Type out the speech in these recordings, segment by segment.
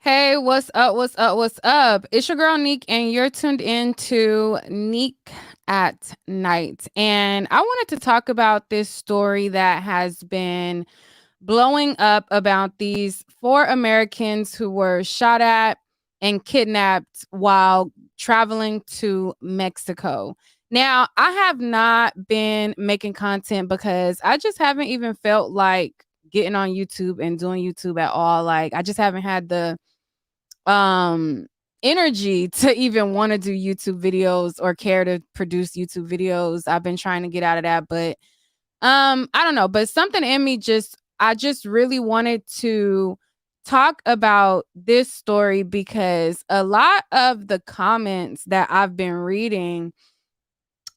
Hey, what's up? What's up? What's up? It's your girl Neek, and you're tuned in to Neek at Night. And I wanted to talk about this story that has been blowing up about these four Americans who were shot at and kidnapped while traveling to Mexico. Now, I have not been making content because I just haven't even felt like getting on YouTube and doing YouTube at all. Like, I just haven't had the um energy to even want to do YouTube videos or care to produce YouTube videos. I've been trying to get out of that, but I don't know, but something in me just I just really wanted to talk about this story because a lot of the comments that I've been reading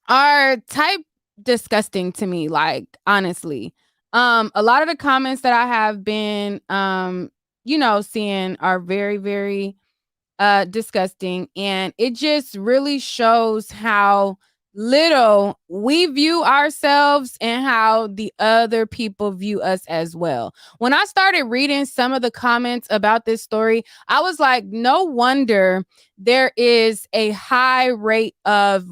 are type disgusting to me, like honestly. A lot of the comments that I have been seeing are very, very disgusting, and it just really shows how little we view ourselves and how the other people view us as well. When I started reading some of the comments about this story, I was like, no wonder there is a high rate of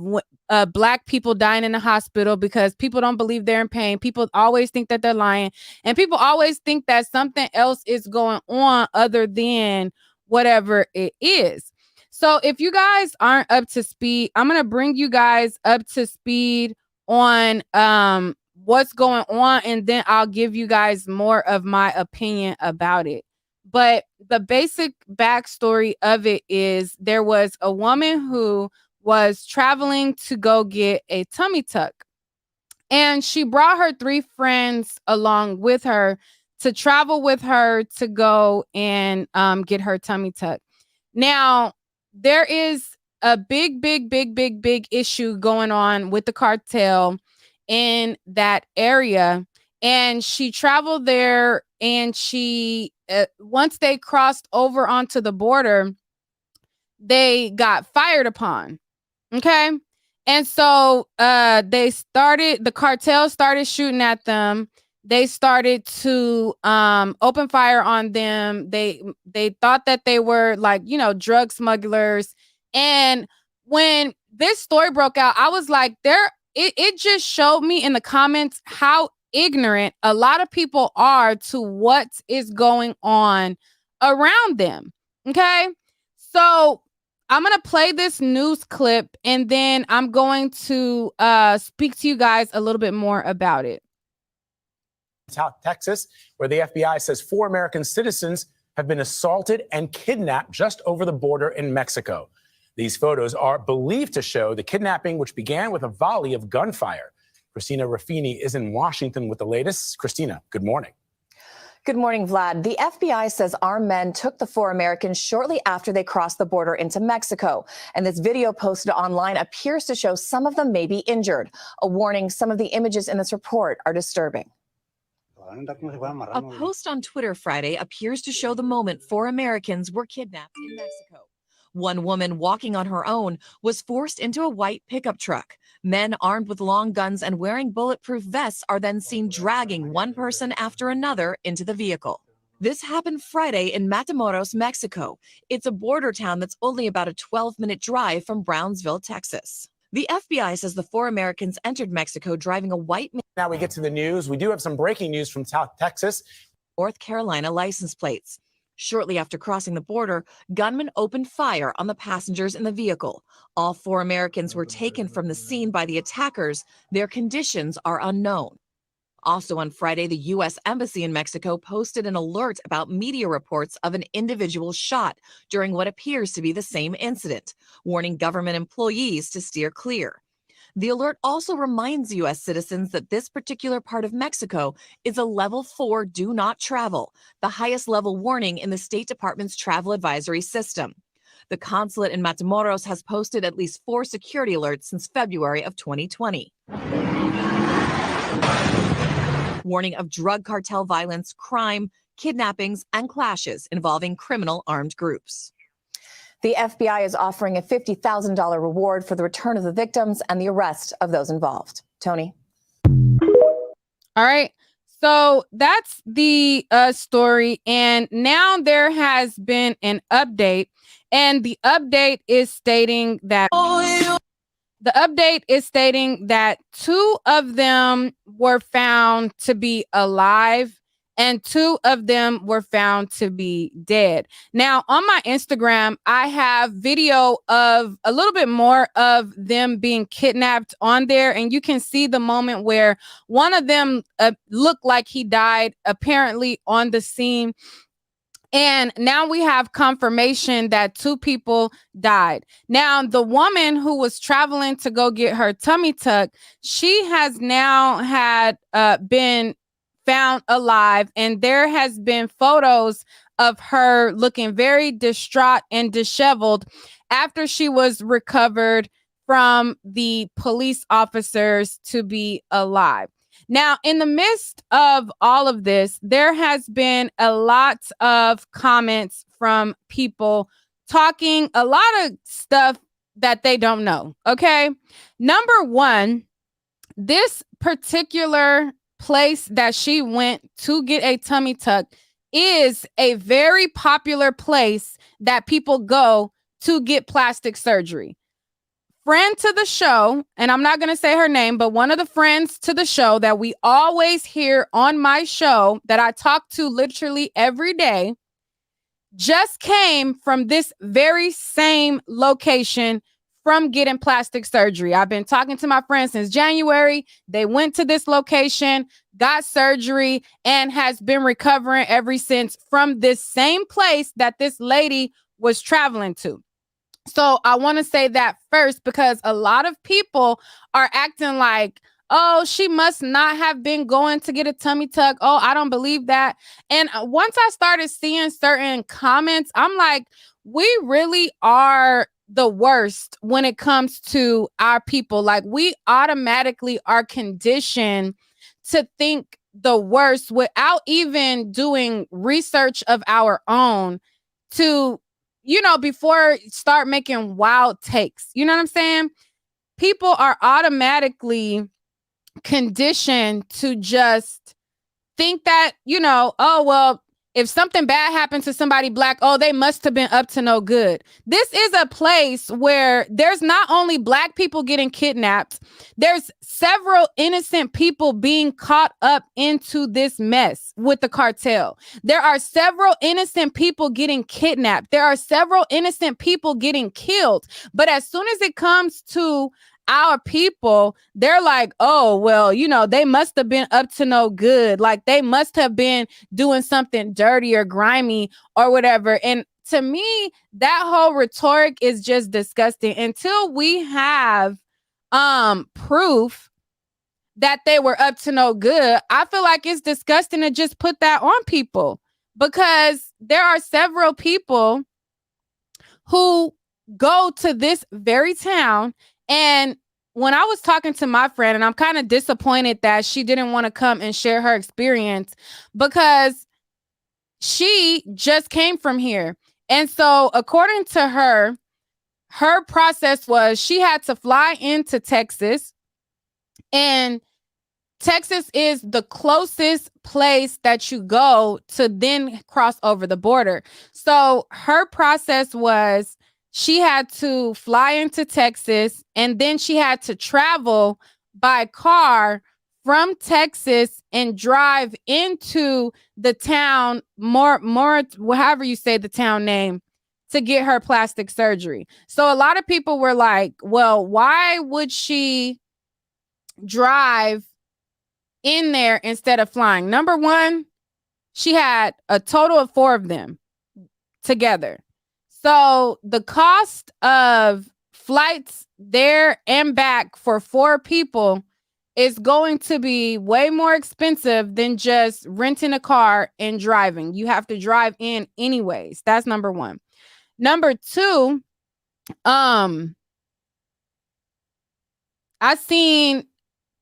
black people dying in the hospital because people don't believe they're in pain. People always think that they're lying, and people always think that something else is going on other than whatever it is. So if you guys aren't up to speed, I'm going to bring you guys up to speed on what's going on, and then I'll give you guys more of my opinion about it. But the basic backstory of it is there was a woman who was traveling to go get a tummy tuck, and she brought her three friends along with her to travel with her to go and get her tummy tuck. Now, there is a big issue going on with the cartel in that area. And she traveled there, and she, once they crossed over onto the border, they got fired upon. Okay. And so the cartel started shooting at them. They started to open fire on them. They thought that they were like, drug smugglers. And when this story broke out, I was like, it just showed me in the comments how ignorant a lot of people are to what is going on around them. Okay. So I'm going to play this news clip, and then I'm going to speak to you guys a little bit more about it. South Texas, where the FBI says four American citizens have been assaulted and kidnapped just over the border in Mexico. These photos are believed to show the kidnapping, which began with a volley of gunfire. Christina Raffini is in Washington with the latest. Christina, good morning. Good morning, Vlad. The FBI says armed men took the four Americans shortly after they crossed the border into Mexico. And this video posted online appears to show some of them may be injured. A warning, some of the images in this report are disturbing. A post on Twitter Friday appears to show the moment four Americans were kidnapped in Mexico. One woman walking on her own was forced into a white pickup truck. Men armed with long guns and wearing bulletproof vests are then seen dragging one person after another into the vehicle. This happened Friday in Matamoros, Mexico. It's a border town that's only about a 12-minute drive from Brownsville, Texas. The FBI says the four Americans entered Mexico driving a white. Now we get to the news. We do have some breaking news from South Texas. North Carolina license plates. Shortly after crossing the border, gunmen opened fire on the passengers in the vehicle. All four Americans were taken from the scene by the attackers. Their conditions are unknown. Also on Friday, the U.S. Embassy in Mexico posted an alert about media reports of an individual shot during what appears to be the same incident, warning government employees to steer clear. The alert also reminds U.S. citizens that this particular part of Mexico is a level 4 do not travel, the highest level warning in the State Department's travel advisory system. The consulate in Matamoros has posted at least 4 security alerts since February of 2020. Warning of drug cartel violence, crime, kidnappings, and clashes involving criminal armed groups. The FBI is offering a $50,000 reward for the return of the victims and the arrest of those involved. Tony? All right. So that's the story. And now there has been an update. And the update is stating that two of them were found to be alive and two of them were found to be dead. Now, on my Instagram, I have video of a little bit more of them being kidnapped on there. And you can see the moment where one of them looked like he died, apparently on the scene. And now we have confirmation that two people died. Now, the woman who was traveling to go get her tummy tuck, she has now had been found alive. And there has been photos of her looking very distraught and disheveled after she was recovered from the police officers to be alive. Now, in the midst of all of this, there has been a lot of comments from people talking a lot of stuff that they don't know. Okay. Number one, this particular place that she went to get a tummy tuck is a very popular place that people go to get plastic surgery. Friend to the show, and I'm not going to say her name, but one of the friends to the show that we always hear on my show that I talk to literally every day, just came from this very same location from getting plastic surgery. I've been talking to my friends since January. They went to this location, got surgery, and has been recovering ever since from this same place that this lady was traveling to. So I want to say that first because a lot of people are acting like, oh, she must not have been going to get a tummy tuck. Oh, I don't believe that. And once I started seeing certain comments, I'm like, we really are the worst when it comes to our people. Like, we automatically are conditioned to think the worst without even doing research of our own to, before start making wild takes. You know what I'm saying? People are automatically conditioned to just think that, oh, well, if something bad happened to somebody Black, oh, they must have been up to no good. This is a place where there's not only Black people getting kidnapped, there's several innocent people being caught up into this mess with the cartel. There are several innocent people getting kidnapped. There are several innocent people getting killed. But as soon as it comes to our people, they're like, oh, well, they must have been up to no good. Like, they must have been doing something dirty or grimy or whatever. And to me, that whole rhetoric is just disgusting. Until we have proof that they were up to no good, I feel like it's disgusting to just put that on people, because there are several people who go to this very town. And when I was talking to my friend, and I'm kind of disappointed that she didn't want to come and share her experience, because she just came from here. And so according to her process was she had to fly into Texas, and Texas is the closest place that you go to then cross over the border. So her process was she had to fly into Texas, and then she had to travel by car from Texas and drive into the town, more, however you say the town name, to get her plastic surgery. So a lot of people were like, well, why would she drive in there instead of flying? Number one, she had a total of 4 of them together. So the cost of flights there and back for 4 people is going to be way more expensive than just renting a car and driving. You have to drive in anyways. That's number one. Number two, I seen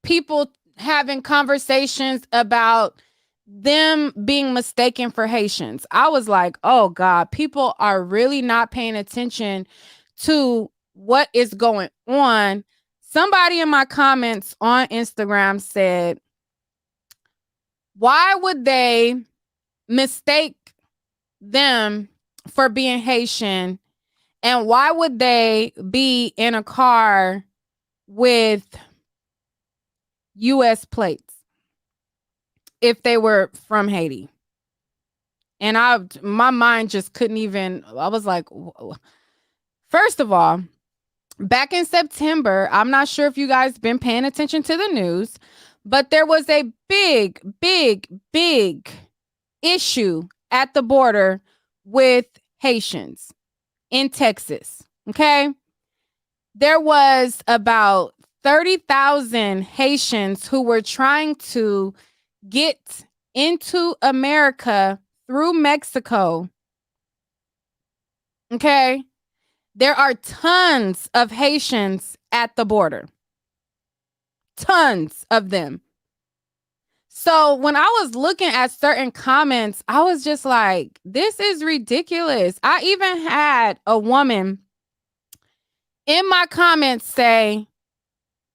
people having conversations about them being mistaken for Haitians. I was like, oh God, people are really not paying attention to what is going on. Somebody in my comments on Instagram said, Why would they mistake them for being Haitian? And why would they be in a car with U.S. plates if they were from Haiti? And my mind just couldn't even, I was like, first of all, back in September, I'm not sure if you guys been paying attention to the news, but there was a big, big, big issue at the border with Haitians in Texas. Okay. There was about 30,000 Haitians who were trying to get into America through Mexico. Okay. There are tons of Haitians at the border. Tons of them. So when I was looking at certain comments, I was just like, this is ridiculous. I even had a woman in my comments say,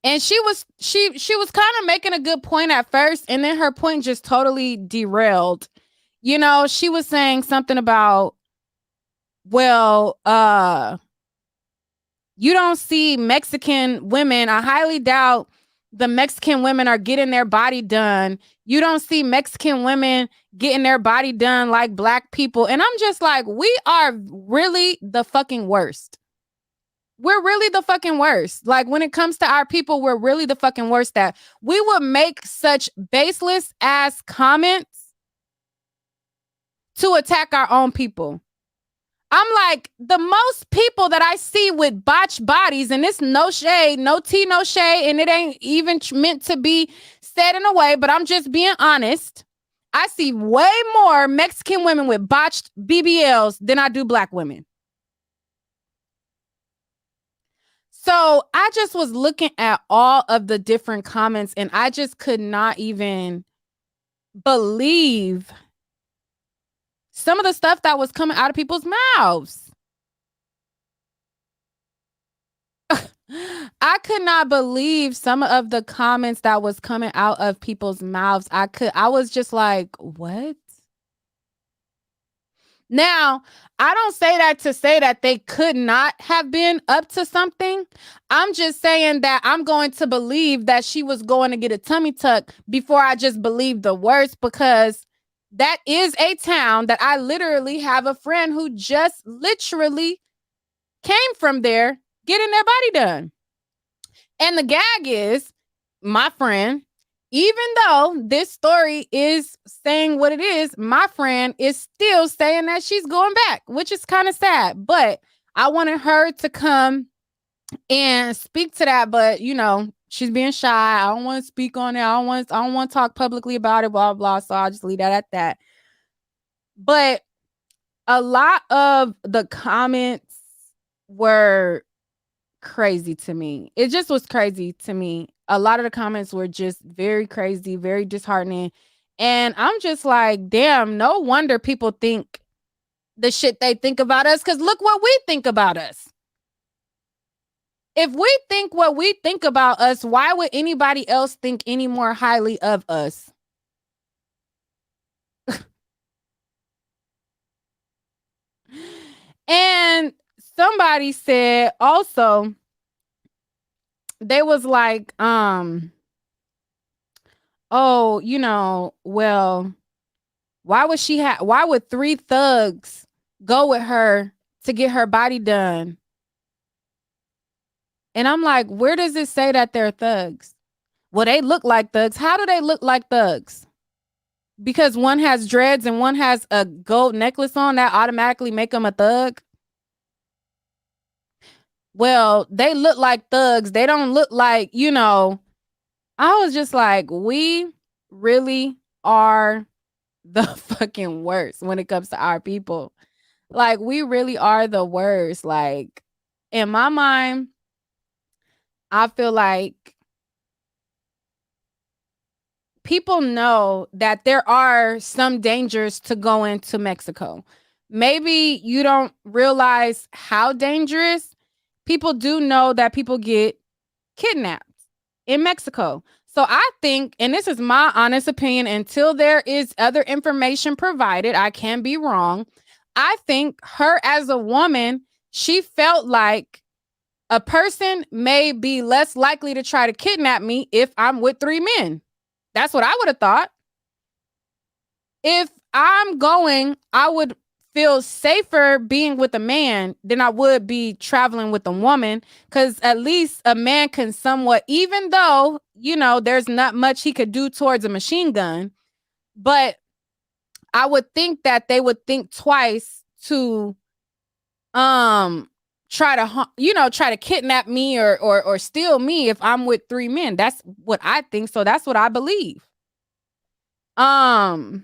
and she was kind of making a good point at first, and then her point just totally derailed. You know, she was saying something about, well, you don't see Mexican women. I highly doubt the Mexican women are getting their body done. You don't see Mexican women getting their body done like Black people. And I'm just like, we are really the fucking worst. We're really the fucking worst. Like, when it comes to our people, we're really the fucking worst. That we would make such baseless ass comments to attack our own people. I'm like, the most people that I see with botched bodies, and it's no shade, no tea, no shade, and it ain't even meant to be said in a way, but I'm just being honest. I see way more Mexican women with botched BBLs than I do Black women. So I just was looking at all of the different comments, and I just could not even believe some of the stuff that was coming out of people's mouths. I could not believe some of the comments that was coming out of people's mouths. I was just like, what? Now, I don't say that to say that they could not have been up to something. I'm just saying that I'm going to believe that she was going to get a tummy tuck before I just believe the worst, because that is a town that I literally have a friend who just literally came from there getting their body done. And the gag is, my friend, even though this story is saying what it is, my friend is still saying that she's going back, which is kind of sad. But I wanted her to come and speak to that. But, you know, she's being shy. I don't want to speak on it. I don't want to talk publicly about it, blah, blah. So I'll just leave that at that. But a lot of the comments were crazy to me. It just was crazy to me. A lot of the comments were just very crazy, very disheartening. And I'm just like, damn, no wonder people think the shit they think about us, because look what we think about us. If we think what we think about us, why would anybody else think any more highly of us? And somebody said also, they was like, oh, you know, well, why would 3 thugs go with her to get her body done? And I'm like, where does it say that they're thugs? Well, they look like thugs. How do they look like thugs? Because one has dreads and one has a gold necklace on, that automatically make them a thug? Well, they look like thugs. They don't look like, you know. I was just like, we really are the fucking worst when it comes to our people. Like, we really are the worst. Like, in my mind, I feel like people know that there are some dangers to going to Mexico. Maybe you don't realize how dangerous. People do know that people get kidnapped in Mexico. So I think, and this is my honest opinion, until there is other information provided, I can be wrong. I think her as a woman, she felt like a person may be less likely to try to kidnap me if I'm with 3 men. That's what I would have thought. If I'm going, I would feel safer being with a man than I would be traveling with a woman, because at least a man can somewhat, even though, there's not much he could do towards a machine gun, but I would think that they would think twice to try to kidnap me or steal me if I'm with 3 men. That's what I think. So that's what I believe. Somebody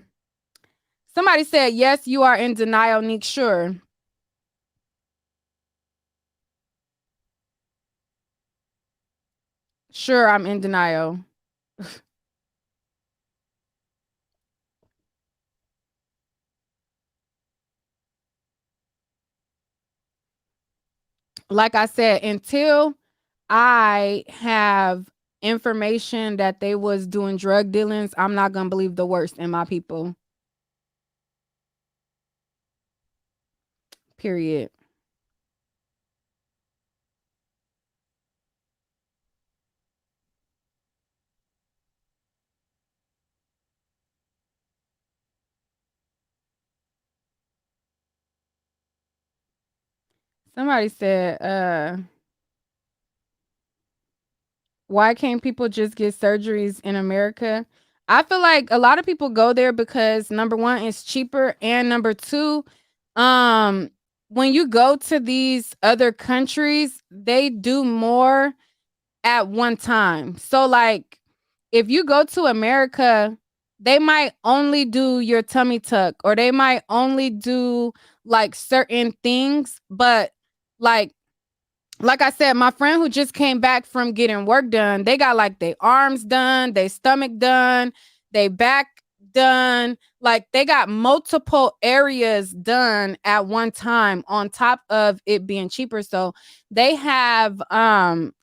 said, yes, you are in denial, Nick. Sure. Sure, I'm in denial. Like I said, until I have information that they was doing drug dealings, I'm not going to believe the worst in my people. Period. Somebody said, why can't people just get surgeries in America? I feel like a lot of people go there because number one, it's cheaper, and number two, when you go to these other countries, they do more at one time. So like if you go to America, they might only do your tummy tuck, or they might only do like certain things, but like I said, my friend who just came back from getting work done, they got like their arms done, their stomach done, their back done. Like they got multiple areas done at one time on top of it being cheaper. So they have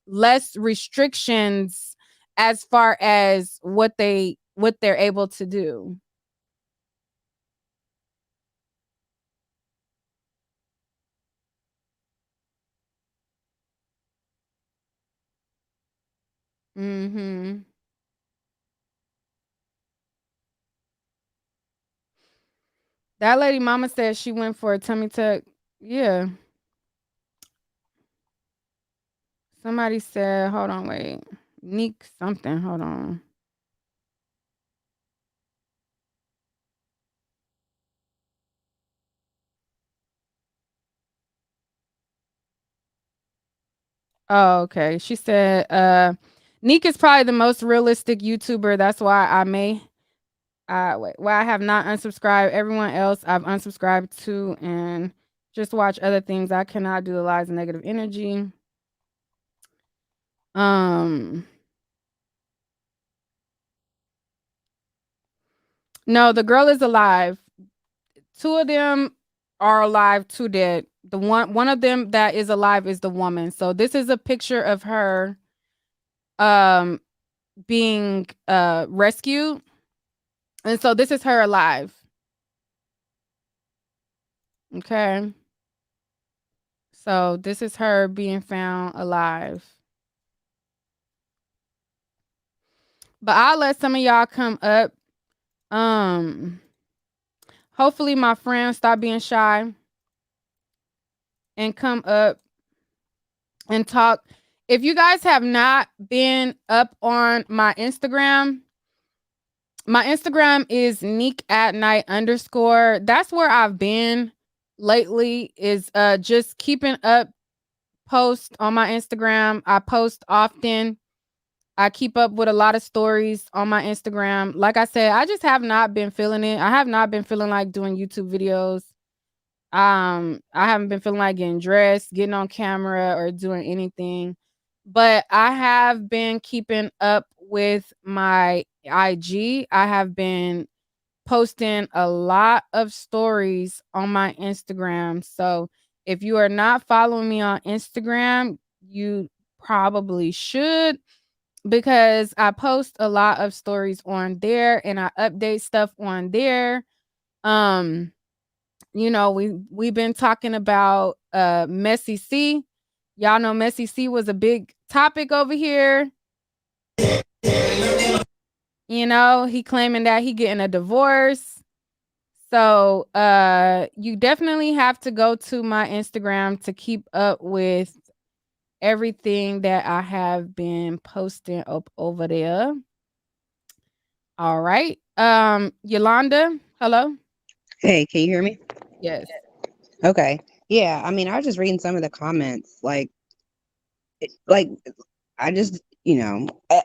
less restrictions as far as what they're able to do. Mhm. That lady mama said she went for a tummy tuck. Yeah. Somebody said, hold on, wait. Neek something. Hold on. Oh, okay. She said, Neek is probably the most realistic YouTuber. That's why why I have not unsubscribed. Everyone else I've unsubscribed to and just watch other things. I cannot do the lies and negative energy. No, the girl is alive. 2 of them are alive, 2 dead. The one of them that is alive is the woman. So this is a picture of her being rescued. And so this is her alive. Okay. So this is her being found alive. But I'll let some of y'all come up. Hopefully my friends stop being shy and come up and talk. If you guys have not been up on my Instagram is neek@night_. That's where I've been lately, is just keeping up posts on my Instagram. I post often. I keep up with a lot of stories on my Instagram. Like I said, I just have not been feeling it. I have not been feeling like doing YouTube videos. I haven't been feeling like getting dressed, getting on camera, or doing anything. But I have been keeping up with my IG. I have been posting a lot of stories on my Instagram. So if you are not following me on Instagram, you probably should. because I post a lot of stories on there and I update stuff on there. Um, we've been talking about Messy C. Y'all know Messy C was a big topic over here. He claiming that he getting a divorce. So you definitely have to go to my Instagram to keep up with everything that I have been posting up over there. All right. Yolanda, hello? Hey, can you hear me? Yes. Okay. Yeah, I mean, I was just reading some of the comments. Like I just,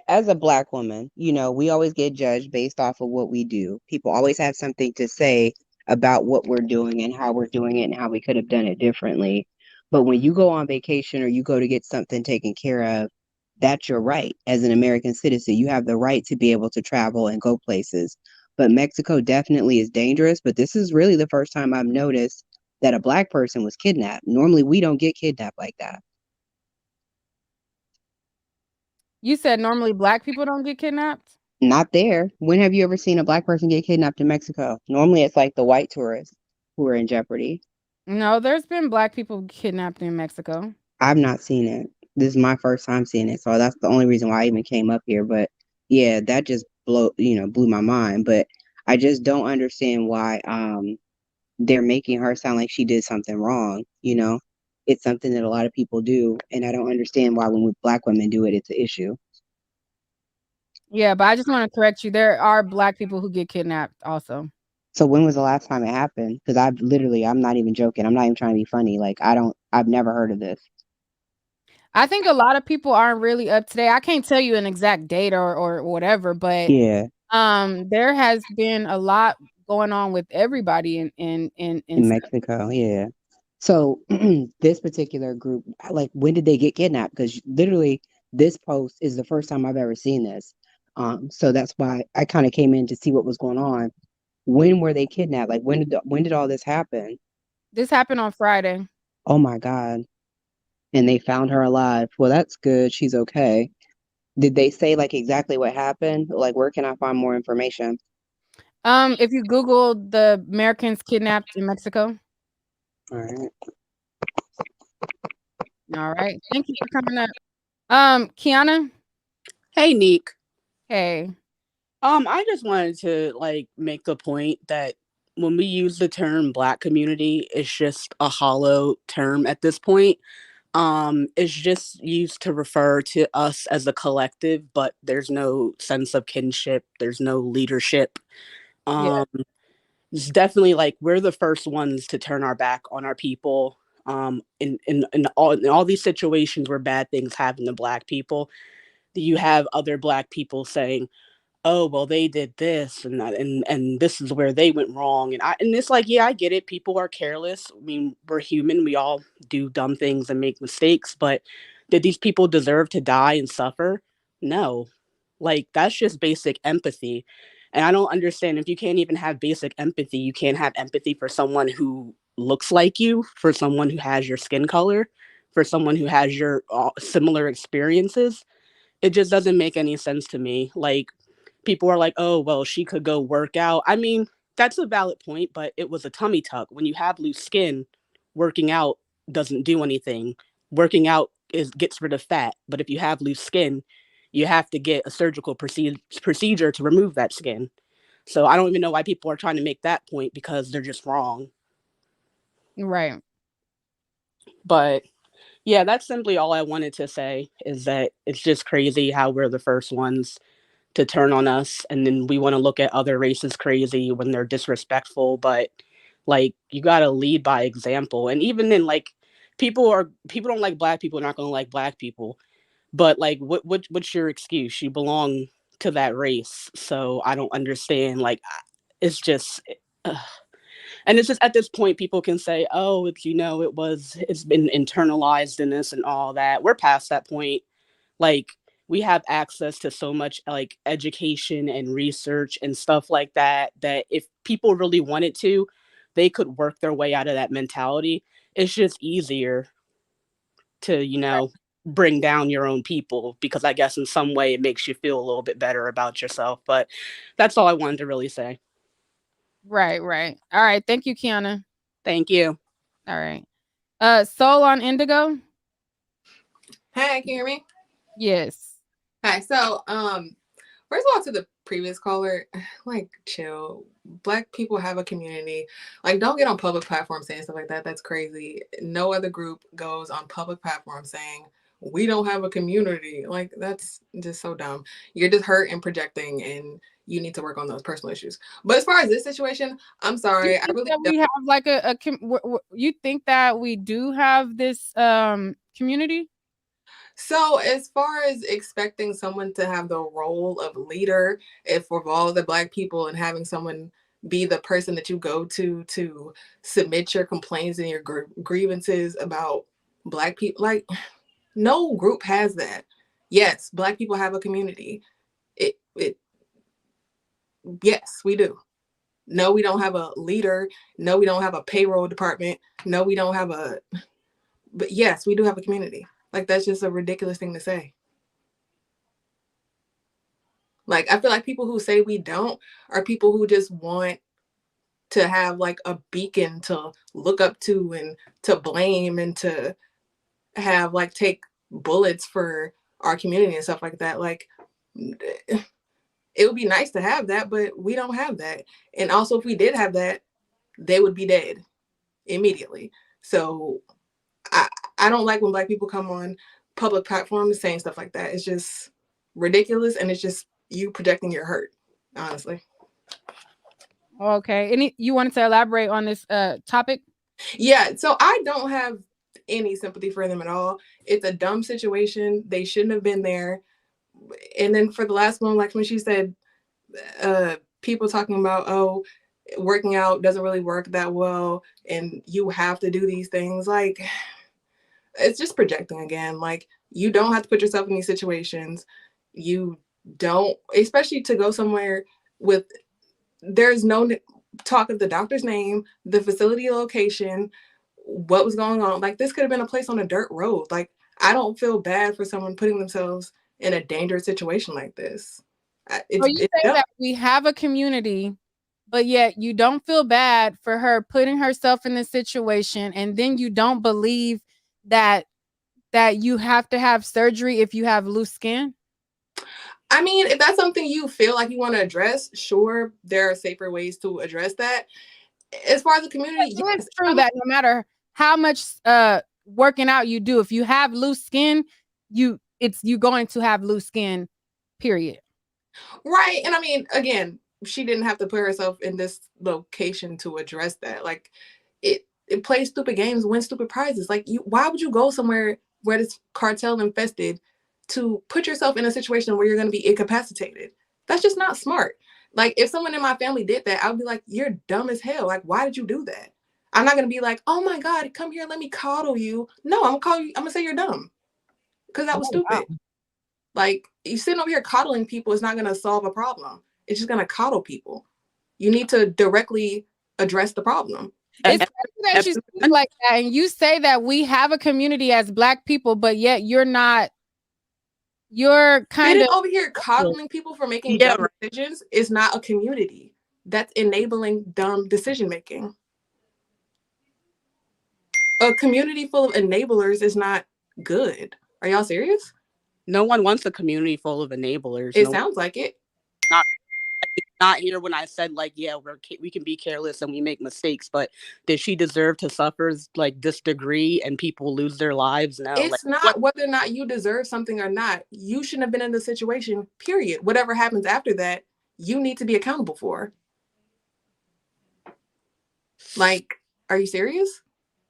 as a black woman, we always get judged based off of what we do. People always have something to say about what we're doing and how we're doing it and how we could have done it differently. But when you go on vacation or you go to get something taken care of, that's your right. As an American citizen, you have the right to be able to travel and go places. But Mexico definitely is dangerous. But this is really the first time I've noticed that a black person was kidnapped. Normally, we don't get kidnapped like that. You said normally black people don't get kidnapped? Not there. When have you ever seen a black person get kidnapped in Mexico? Normally, it's like the white tourists who are in jeopardy. No, there's been black people kidnapped in Mexico. I've not seen it. This is my first time seeing it, so that's the only reason why I even came up here. But yeah, that just blew my mind. But I just don't understand why they're making her sound like she did something wrong. It's something that a lot of people do, and I don't understand why when black women do it, it's an issue. Yeah, but I just want to correct you. There are black people who get kidnapped also. So when was the last time it happened? Because I'm not even joking. I'm not even trying to be funny. I've never heard of this. I think a lot of people aren't really up to date. I can't tell you an exact date or whatever, but Yeah, there has been a lot going on with everybody in in Mexico. Yeah. So this particular group, like, when did they get kidnapped? Because literally, this post is the first time I've ever seen this. So that's why I kind of came in to see what was going on. When were they kidnapped? Like, when did all this happen? This happened on Friday. Oh my God. And they found her alive. Well, that's good. She's okay. Did they say like exactly what happened? Like, where can I find more information? If you Google the Americans kidnapped in Mexico. All right. All right. Thank you for coming up. Kiana. Hey, Neek. Hey. I just wanted to make the point that when we use the term Black community, it's just a hollow term at this point. It's just used to refer to us as a collective, but there's no sense of kinship. There's no leadership. Yeah. Um, it's definitely like we're the first ones to turn our back on our people. In all these situations where bad things happen to Black people, you have other Black people saying, oh well, they did this and that, and this is where they went wrong, and it's like, yeah, I get it, people are careless. I mean, we're human, we all do dumb things and make mistakes, but did these people deserve to die and suffer? No. Like, that's just basic empathy. And I don't understand, if you can't even have basic empathy, you can't have empathy for someone who looks like you, for someone who has your skin color, for someone who has your similar experiences. It just doesn't make any sense to me. Like, people are like, oh, well, she could go work out. I mean, that's a valid point, but it was a tummy tuck. When you have loose skin, working out doesn't do anything. Working out gets rid of fat, but if you have loose skin, you have to get a surgical procedure to remove that skin. So I don't even know why people are trying to make that point, because they're just wrong. Right. But yeah, that's simply all I wanted to say, is that it's just crazy how we're the first ones to turn on us, and then we want to look at other races crazy when they're disrespectful. But like, you got to lead by example. And even then, like, people don't like Black people, not going to like Black people, but like, what's your excuse? You belong to that race. So I don't understand. Like, it's just and it's just, at this point, people can say, oh, it's been internalized in this and all that. We're past that point. Like, we have access to so much like education and research and stuff like that, that if people really wanted to, they could work their way out of that mentality. It's just easier to bring down your own people, because I guess in some way it makes you feel a little bit better about yourself. But that's all I wanted to really say. Right, right. All right. Thank you, Kiana. Thank you. All right. Soul on Indigo? Hey, can you hear me? Yes. Hi. So, first of all, to the previous caller, like, chill. Black people have a community. Like, don't get on public platforms saying stuff like that. That's crazy. No other group goes on public platforms saying we don't have a community. Like, that's just so dumb. You're just hurt and projecting, and you need to work on those personal issues. But as far as this situation, I'm sorry. I really we have like you think that we do have this community? So as far as expecting someone to have the role of leader, if for all the Black people, and having someone be the person that you go to submit your complaints and your grievances about Black people, like, no group has that. Yes, Black people have a community. Yes, we do. No, we don't have a leader. No, we don't have a payroll department. No, we don't have but yes, we do have a community. Like, that's just a ridiculous thing to say. Like, I feel like people who say we don't are people who just want to have like a beacon to look up to and to blame and to have like take bullets for our community and stuff like that. Like, it would be nice to have that, but we don't have that. And also, if we did have that, they would be dead immediately. So I don't like when Black people come on public platforms saying stuff like that. It's just ridiculous, and it's just you projecting your hurt, honestly. Okay. You wanted to elaborate on this topic? Yeah, so I don't have any sympathy for them at all. It's a dumb situation. They shouldn't have been there. And then for the last one, like when she said, people talking about, oh, working out doesn't really work that well, and you have to do these things. Like, it's just projecting again. Like, you don't have to put yourself in these situations. You don't, especially to go somewhere with, there's no talk of the doctor's name, the facility location, what was going on. Like, this could have been a place on a dirt road. Like, I don't feel bad for someone putting themselves in a dangerous situation like this. So you say that we have a community, but yet you don't feel bad for her putting herself in this situation, and then you don't believe that you have to have surgery if you have loose skin? I mean, if that's something you feel like you want to address, sure, there are safer ways to address that. As far as the community, it's true that no matter how much working out you do, if you have loose skin, you're going to have loose skin, period. Right. And I mean, again, she didn't have to put herself in this location to address that. Like, it plays stupid games, win stupid prizes. Like, why would you go somewhere where it's cartel infested to put yourself in a situation where you're going to be incapacitated? That's just not smart. Like, if someone in my family did that, I would be like, you're dumb as hell. Like, why did you do that? I'm not going to be like, oh my God, come here, let me coddle you. No, I'm going to say you're dumb, because that was stupid. Wow. Like, you sitting over here coddling people is not going to solve a problem. It's just going to coddle people. You need to directly address the problem. It's that you speak like that, and you say that we have a community as Black people, but yet you're not. You're kind of over here coddling people for making dumb decisions. Is not a community. That's enabling dumb decision making. A community full of enablers is not good. Are y'all serious? No one wants a community full of enablers. It sounds like it. Not here when I said, like, yeah, we can be careless and we make mistakes, but did she deserve to suffer like this degree and people lose their lives? No. It's not whether or not you deserve something or not. You shouldn't have been in the situation, period. Whatever happens after that, you need to be accountable for. Like, are you serious?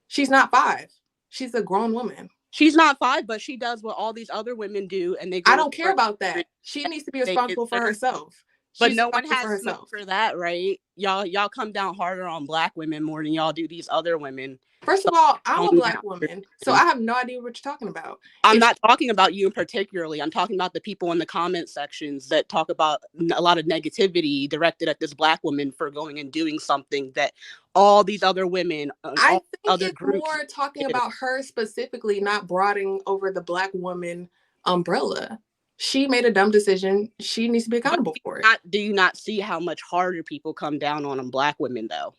She's not 5. She's a grown woman. She's not 5, but she does what all these other women do, and they. I don't care about that. She needs to be responsible for herself. But She's no one talking for has smoke herself. for that, right? Y'all come down harder on black women more than y'all do these other women. First of all, I'm a black woman, so I have no idea what you're talking about. I'm not talking about you particularly. I'm talking about the people in the comment sections that talk about a lot of negativity directed at this black woman for going and doing something that all these other women, I all think other it's groups more talking do. about her specifically, not broadening over the black woman umbrella. She made a dumb decision. She needs to be accountable for it. Do you not see how much harder people come down on them black women though?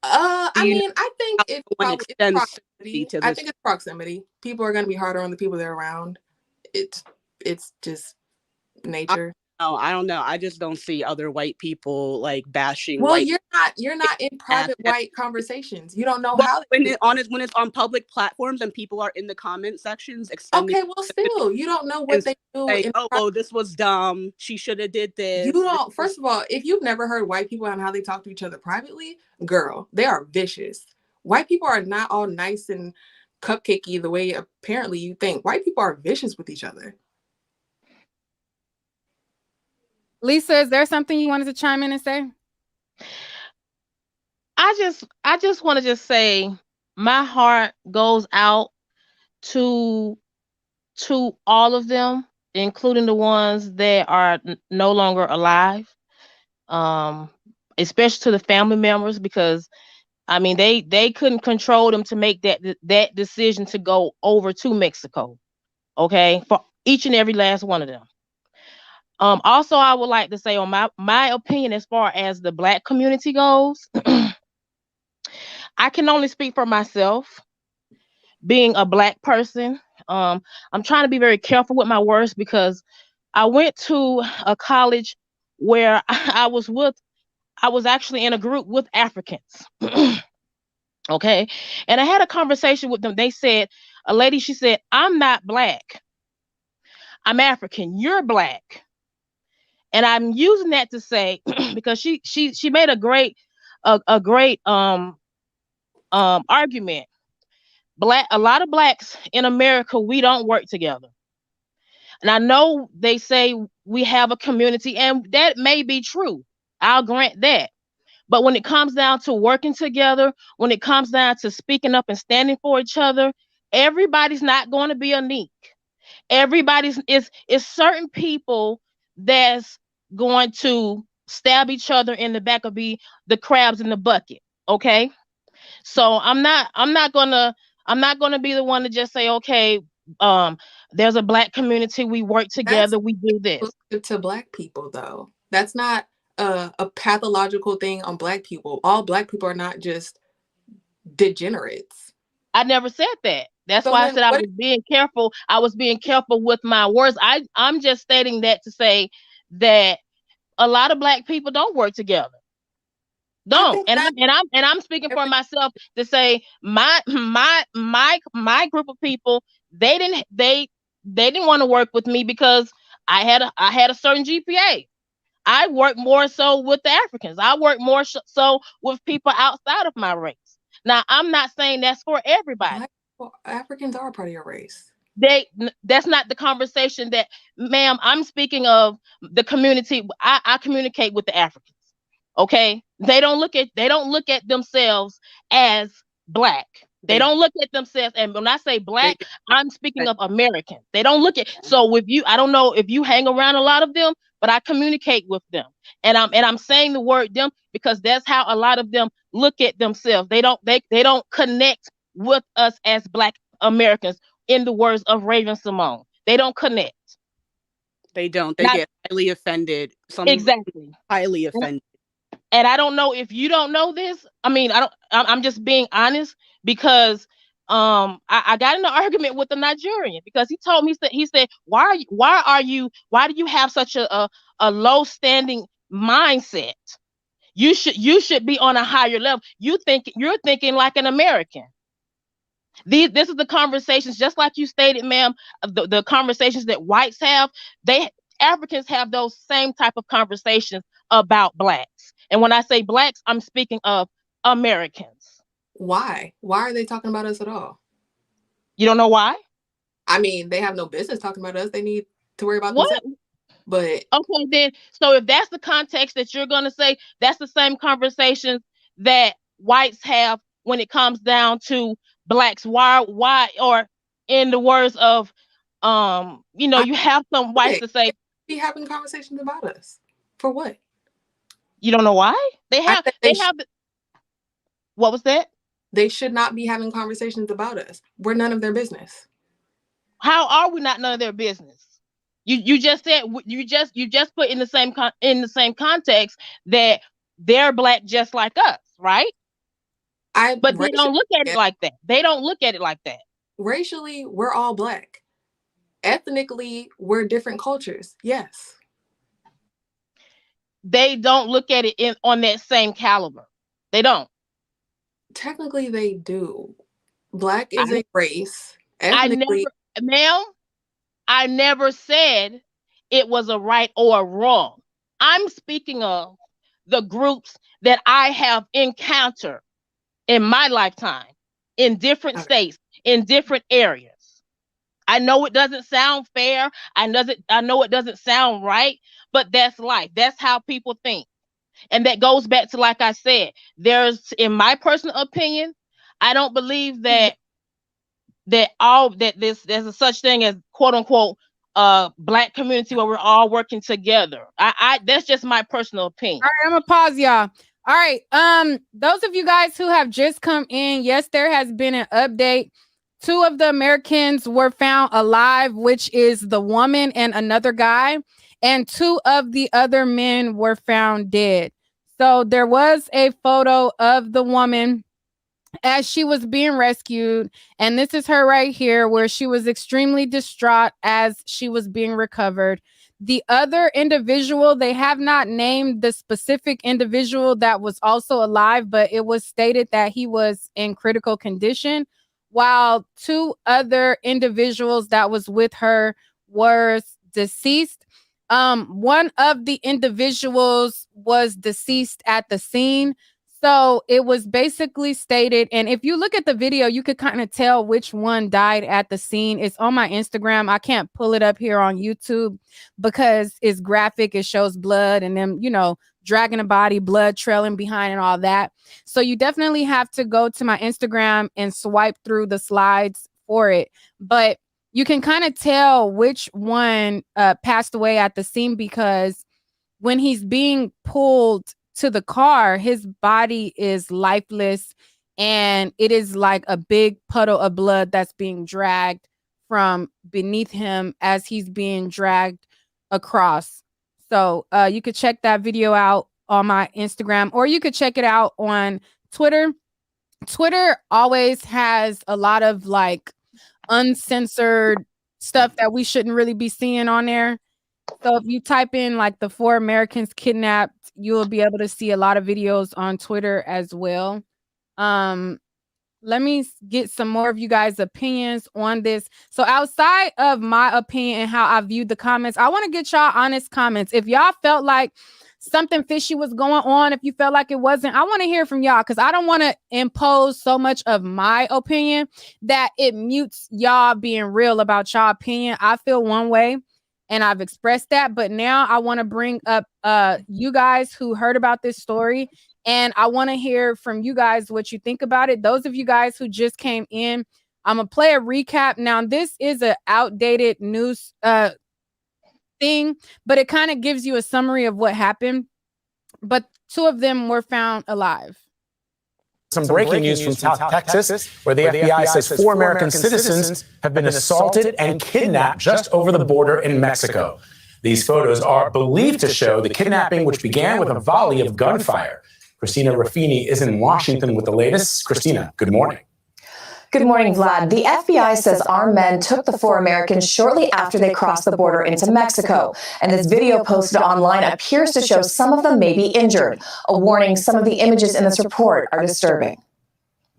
I mean, I think it's probably proximity. To I this? think it's proximity. People are going to be harder on the people they're around. It's just nature. I don't know. I just don't see other white people like bashing. Well, white you're not in private white conversations. You don't know Well, how. when it's on public platforms and people are in the comment sections extending. Okay, well, still, you don't know what they do. Say, oh, well, this was dumb. She should have did this. You don't. First of all, if you've never heard white people and how they talk to each other privately, girl, they are vicious. White people are not all nice and cupcakey the way apparently you think. White people are vicious with each other. Lisa, is there something you wanted to chime in and say? I just want to just say my heart goes out to all of them, including the ones that are no longer alive. Especially to the family members, because I mean they couldn't control them to make that decision to go over to Mexico. Okay, for each and every last one of them. Also, I would like to say, on my opinion, as far as the black community goes, I can only speak for myself. Being a black person, I'm trying to be very careful with my words, because I went to a college where I was actually in a group with Africans. Okay, and I had a conversation with them. They said, a lady, she said, "I'm not black. I'm African. You're black." And I'm using that to say, because she made a great argument. A lot of blacks in America, we don't work together. And I know they say we have a community, and that may be true. I'll grant that. But when it comes down to working together, when it comes down to speaking up and standing for each other, everybody's not going to be unique. Everybody's is certain people that's going to stab each other in the back, or be the crabs in the bucket. Okay. So I'm not gonna be the one to just say, okay, there's a black community, we work together, we do this. To black people, though, that's not a pathological thing on black people. All black people are not just degenerates. I never said that. That's why I said I was being careful. I was being careful with my words. I'm just stating that to say that a lot of black people don't work together. Don't. And I'm speaking for myself to say my group of people, they didn't want to work with me because I had a certain GPA. I work more so with the Africans. I work more so with people outside of my race. Now, I'm not saying that's for everybody. Africans are part of your race. That's not the conversation that, ma'am, I'm speaking of the community. I communicate with the Africans. Okay, they don't look at themselves as black. They don't look at themselves, and when I say black, I'm speaking of Americans. They don't look at. So with you, I don't know if you hang around a lot of them, but I communicate with them, and I'm saying the word them because that's how a lot of them look at themselves. They don't connect with us as black Americans. In the words of Raven Simone, they don't connect. They don't. They get highly offended. Exactly. Highly offended. And I don't know if you don't know this. I mean, I'm just being honest, because I got in an argument with a Nigerian because he told me, he said, why do you have such a low standing mindset? You should be on a higher level. You're thinking like an American. This is the conversations, just like you stated, ma'am, the conversations that whites have. Africans have those same type of conversations about blacks. And when I say blacks, I'm speaking of Americans. Why? Why are they talking about us at all? You don't know why? I mean, they have no business talking about us. They need to worry about what? themselves. But Okay, then, so if that's the context that you're going to say, that's the same conversations that whites have when it comes down to blacks. Why, or in the words of, you have some whites to say, be having conversations about us for what? you don't know why they have, what was that? They should not be having conversations about us. We're none of their business. How are we not none of their business? You just said you just put in the same context that they're black just like us, right? But they don't look at it like that. They don't look at it like that. Racially, we're all black. Ethnically, we're different cultures. Yes. They don't look at it on that same caliber. They don't. Technically, they do. Black is a race. Ethnically, I never said it was a right or a wrong. I'm speaking of the groups that I have encountered in my lifetime, in different states, in different areas. I know it doesn't sound fair. I know it doesn't sound right, but that's life. That's how people think. And that goes back to, like I said, in my personal opinion, I don't believe that there's a such thing as quote unquote black community where we're all working together. That's just my personal opinion. All right, I'm gonna pause, y'all. All right, those of you guys who have just come in, yes, there has been an update. 2 of the Americans were found alive, which is the woman and another guy, and 2 of the other men were found dead. So there was a photo of the woman as she was being rescued, and this is her right here, where she was extremely distraught as she was being recovered. The other individual, they have not named the specific individual that was also alive, but it was stated that he was in critical condition, while 2 other individuals that was with her were deceased. One of the individuals was deceased at the scene. So it was basically stated, and if you look at the video, you could kind of tell which one died at the scene. It's on my Instagram. I can't pull it up here on YouTube because it's graphic. It shows blood and them, dragging a body, blood trailing behind and all that. So you definitely have to go to my Instagram and swipe through the slides for it. But you can kind of tell which one passed away at the scene, because when he's being pulled to the car, his body is lifeless, and it is like a big puddle of blood that's being dragged from beneath him as he's being dragged across. So you could check that video out on my Instagram, or you could check it out on Twitter. Twitter always has a lot of like uncensored stuff that we shouldn't really be seeing on there. So if you type in like the 4 Americans kidnapped, you will be able to see a lot of videos on Twitter as well. Let me get some more of you guys' opinions on this. So outside of my opinion and how I viewed the comments, I want to get y'all honest comments. If y'all felt like something fishy was going on, if you felt like it wasn't, I want to hear from y'all, because I don't want to impose so much of my opinion that it mutes y'all being real about y'all opinion. I feel one way, and I've expressed that, but now I want to bring up you guys who heard about this story, and I want to hear from you guys what you think about it. Those of you guys who just came in, I'm gonna play a recap. Now, this is an outdated news thing, but it kind of gives you a summary of what happened. But 2 of them were found alive. Some breaking news from South Texas, where the FBI says 4 American citizens have been assaulted and kidnapped just over the border in Mexico. These photos are believed to show the kidnapping, which began with a volley of gunfire. Christina Raffini is in Washington with the latest. Christina, good morning. Good morning, Vlad. The FBI says armed men took the 4 Americans shortly after they crossed the border into Mexico. And this video posted online appears to show some of them may be injured. A warning, some of the images in this report are disturbing.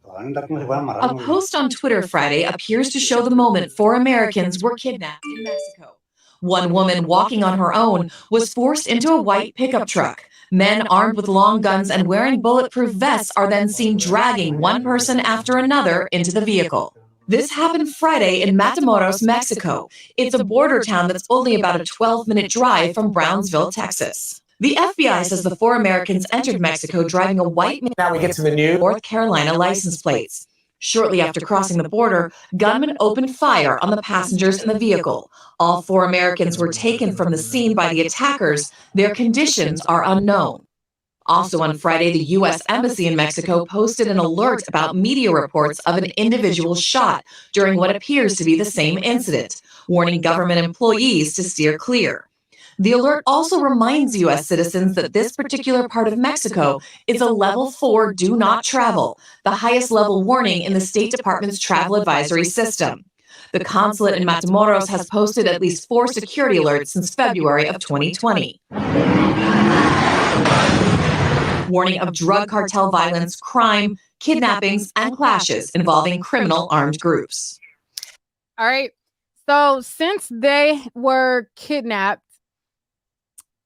A post on Twitter Friday appears to show the moment 4 Americans were kidnapped in Mexico. One woman walking on her own was forced into a white pickup truck. Men armed with long guns and wearing bulletproof vests are then seen dragging one person after another into the vehicle. This happened Friday in Matamoros, Mexico. It's a border town that's only about a 12-minute drive from Brownsville, Texas. The FBI says the 4 Americans entered Mexico driving a white man. Now we get to the news. North Carolina license plates. Shortly after crossing the border, gunmen opened fire on the passengers in the vehicle. All 4 Americans were taken from the scene by the attackers. Their conditions are unknown. Also on Friday, the U.S. Embassy in Mexico posted an alert about media reports of an individual shot during what appears to be the same incident, warning government employees to steer clear. The alert also reminds U.S. citizens that this particular part of Mexico is a level 4 do not travel, the highest level warning in the State Department's travel advisory system. The consulate in Matamoros has posted at least 4 security alerts since February of 2020. Warning of drug cartel violence, crime, kidnappings, and clashes involving criminal armed groups. All right. So since they were kidnapped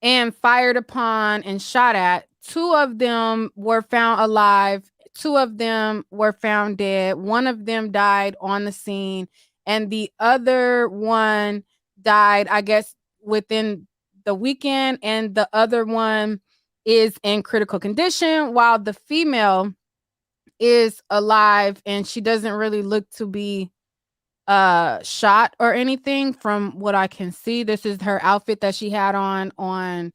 and fired upon and shot at, 2 of them were found alive. 2 of them were found dead. 1 of them died on the scene, and the other one died, I guess, within the weekend, and the other one is in critical condition, while the female is alive and she doesn't really look to be shot or anything from what I can see. This is her outfit that she had on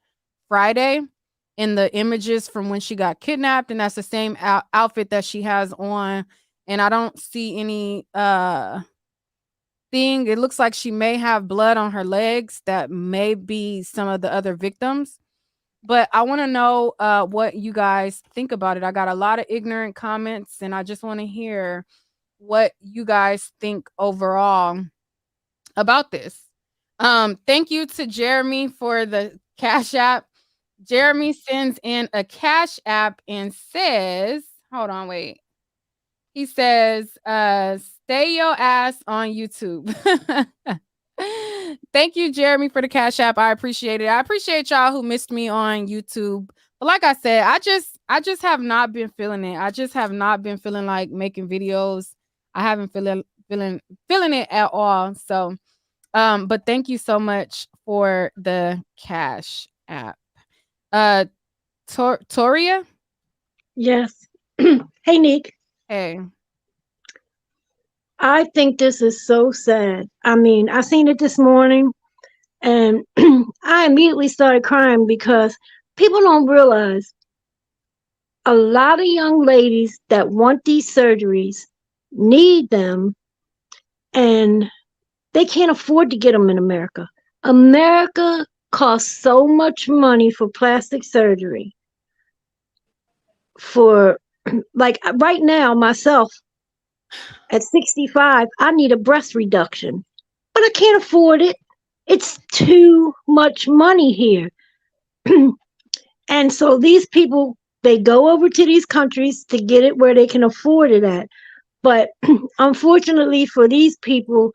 Friday in the images from when she got kidnapped, and that's the same outfit that she has on, and I don't see any thing. It looks like she may have blood on her legs that may be some of the other victims. But I want to know what you guys think about it. I got a lot of ignorant comments, and I just want to hear what you guys think overall about this. Thank you to Jeremy for the Cash App. Jeremy sends in a Cash App and says, hold on, wait. He says, stay your ass on YouTube. Thank you, Jeremy, for the Cash App. I appreciate it. I appreciate y'all who missed me on YouTube. But like I said, I just have not been feeling it. I just have not been feeling like making videos. I haven't feeling it at all. So, but thank you so much for the Cash App. Toria? Yes. Hey, Nick. Hey. I think this is so sad. I mean, I seen it this morning and I immediately started crying because people don't realize a lot of young ladies that want these surgeries need them and they can't afford to get them in America. America costs so much money for plastic surgery. For like right now, myself, at 65, I need a breast reduction, but I can't afford it. It's too much money here. And so these people, they go over to these countries to get it where they can afford it at. But unfortunately for these people,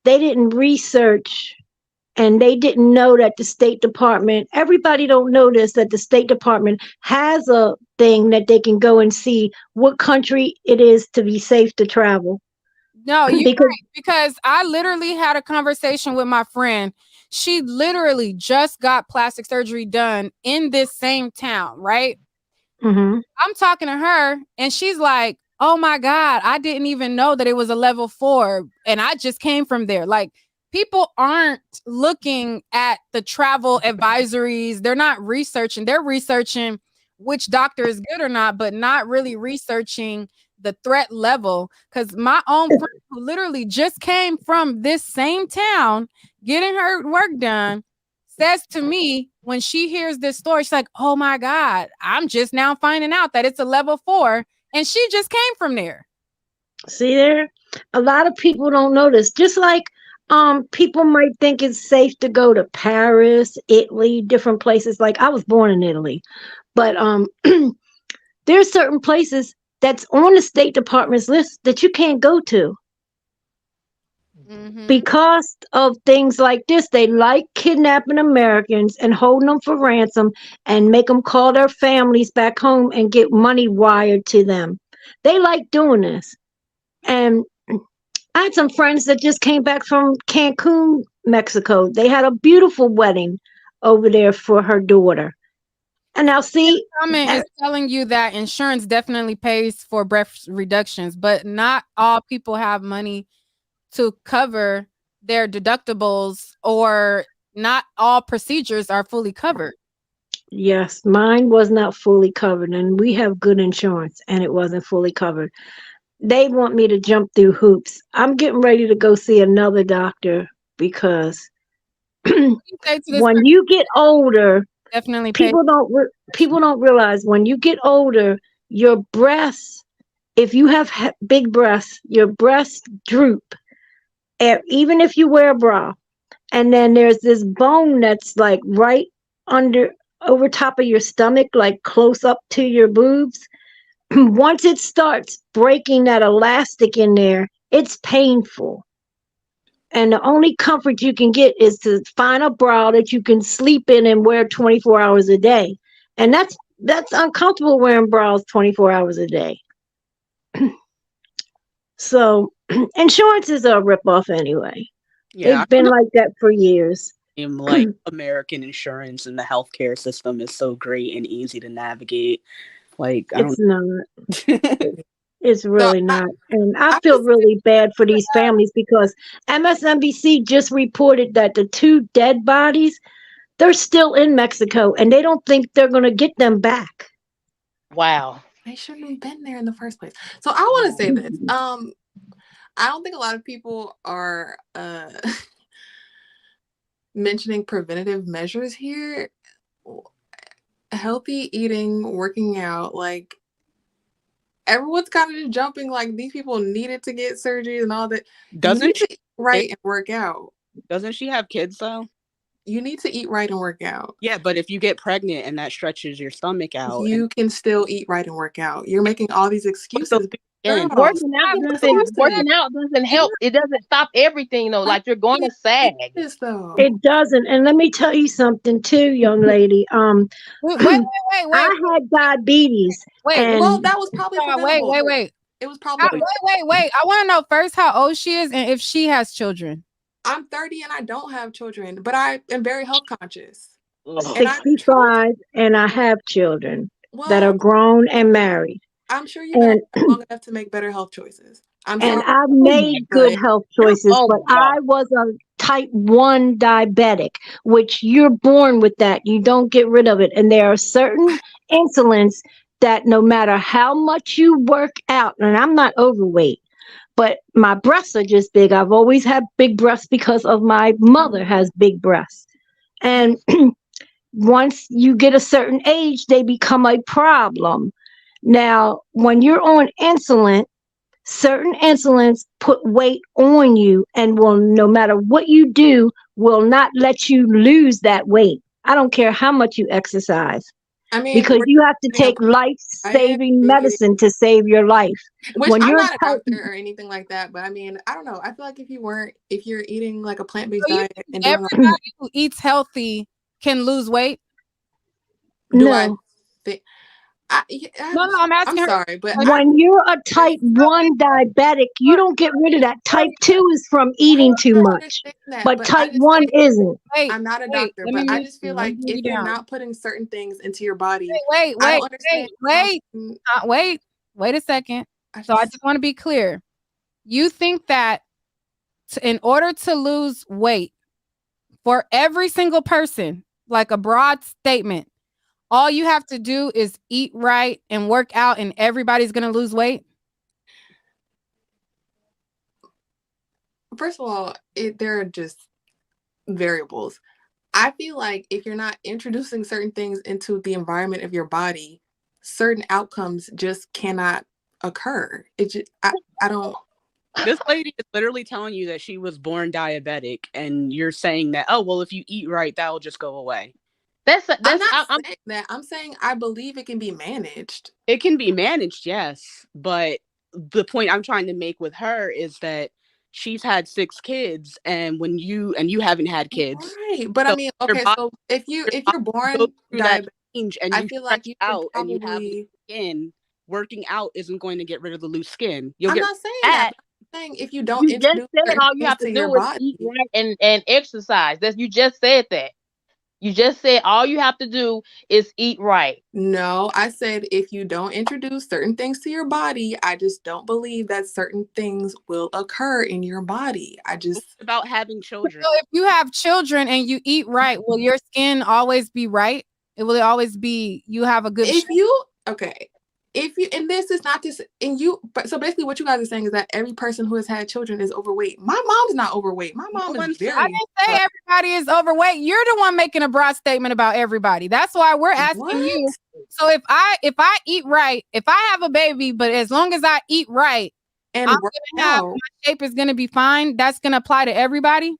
they didn't research and they didn't know that the State Department, everybody don't know this, that the State Department has a thing that they can go and see what country it is to be safe to travel. No, you're right, because I literally had a conversation with my friend. She literally just got plastic surgery done in this same town, right? Mm-hmm. I'm talking to her and she's like, oh my God, I didn't even know that it was a level 4 and I just came from there. Like, people aren't looking at the travel advisories. They're not researching. They're researching which doctor is good or not, but not really researching the threat level. Because my own friend who literally just came from this same town getting her work done says to me when she hears this story, she's like, oh my God, I'm just now finding out that it's a level 4 and she just came from there. See there? A lot of people don't know this. Just like people might think it's safe to go to Paris, Italy, different places. Like I was born in Italy, but there's certain places that's on the State Department's list that you can't go to. Mm-hmm. Because of things like this. They like kidnapping Americans and holding them for ransom and make them call their families back home and get money wired to them. They like doing this. And I had some friends that just came back from Cancun, Mexico. They had a beautiful wedding over there for her daughter. And now see, Comment is telling you that insurance definitely pays for breast reductions, but not all people have money to cover their deductibles, or not all procedures are fully covered. yes, mine was not fully covered, and we have good insurance, and it wasn't fully covered. They want me to jump through hoops. I'm getting ready to go see another doctor because You say to this when person, you get older, definitely pay. people don't realize when you get older, your breasts, if you have big breasts, your breasts droop, even if you wear a bra. And then there's this bone that's like right under, over top of your stomach, like close up to your boobs. Once it starts breaking that elastic in there, it's painful. And the only comfort you can get is to find a bra that you can sleep in and wear 24 hours a day. And that's uncomfortable wearing bras 24 hours a day. So insurance is a ripoff anyway. Yeah, I They've been like that for years. am like American insurance and the healthcare system is so great and easy to navigate. Like I It's don't. not. It's So really not. And I I feel was really bad for these families because MSNBC just reported that the two dead bodies, they're still in Mexico and they don't think they're going to get them back. Wow. they shouldn't have been there in the first place. So I want to say this. I don't think a lot of people are mentioning preventative measures here. Healthy eating, working out, like everyone's kind of jumping like these people needed to get surgery and all that. You Doesn't need she? to eat right and work out. Doesn't she have kids though? You need to eat right and work out. Yeah, but if you get pregnant and that stretches your stomach out, and You can still eat right and work out. You're making all these excuses. again, Girl, Working out doesn't help. It doesn't stop everything though. Like you're going to sag. this though. It doesn't. And let me tell you something too, young lady. Wait. I had diabetes and Well, that was probably preventable. Wait. It was probably Wait. I want to know first how old she is and if she has children. I'm 30 and I don't have children, but I am very health conscious. And I 65 and I have children that are well, grown and married. I'm sure you've been around long enough to make better health choices. I'm And sorry. I've made good health choices, Oh but my God. I was a type 1 diabetic, which you're born with that. You don't get rid of it. And there are certain insulins that no matter how much you work out, and I'm not overweight, but my breasts are just big. I've always had big breasts because of my mother has big breasts. And once you get a certain age, they become a problem. Now, when you're on insulin, certain insulins put weight on you and will, no matter what you do, will not let you lose that weight. I don't care how much you exercise. I mean, Because you have to take life-saving medicine to save your life. Which When I'm you're not a doctor or anything like that, but I mean, I don't know. I feel like if you're eating like a plant-based diet and doing Everybody who eats healthy can lose weight. do no. I think No, I'm asking her. sorry, but When you're a type 1 diabetic, you don't get rid of that. Type 2 is from eating too much, but type 1 isn't. I'm not a doctor, but I just feel like if you're not putting certain things into your body, Wait I don't understand. Wait a second. So I just want to be clear. You think that in order to lose weight for every single person, like a broad statement, all you have to do is eat right and work out and everybody's going to lose weight? First of all, there are just variables. I feel like if you're not introducing certain things into the environment of your body, certain outcomes just cannot occur. It just, I don't. This lady is literally telling you that she was born diabetic, and you're saying that, oh, well, if you eat right, that'll just go away. I'm not saying that. I'm saying I believe it can be managed. It can be managed, yes. But the point I'm trying to make with her is that she's had 6 kids, and you haven't had kids. Right. But so I mean, okay, so if you're born diabetic, and I feel like you out probably, and you have skin, working out isn't going to get rid of the loose skin. I'm not saying that. saying if you don't You just introduce said certain all you things have to to your do is eat body. right and exercise. You just said that. You just said all you have to do is eat right. No, I said if you don't introduce certain things to your body, I just don't believe that certain things will occur in your body. About having children. So if you have children and you eat right, will your skin always be right? It will always be you have a good if you okay. If you and this is not this and you but so basically what you guys are saying is that every person who has had children is overweight. My mom's not overweight. My mom is I very didn't say everybody is overweight. You're the one making a broad statement about everybody. That's why we're asking you. What? So if I eat right, if I have a baby, but as long as I eat right, And I'm work gonna have out. my shape is gonna be fine. That's gonna apply to everybody.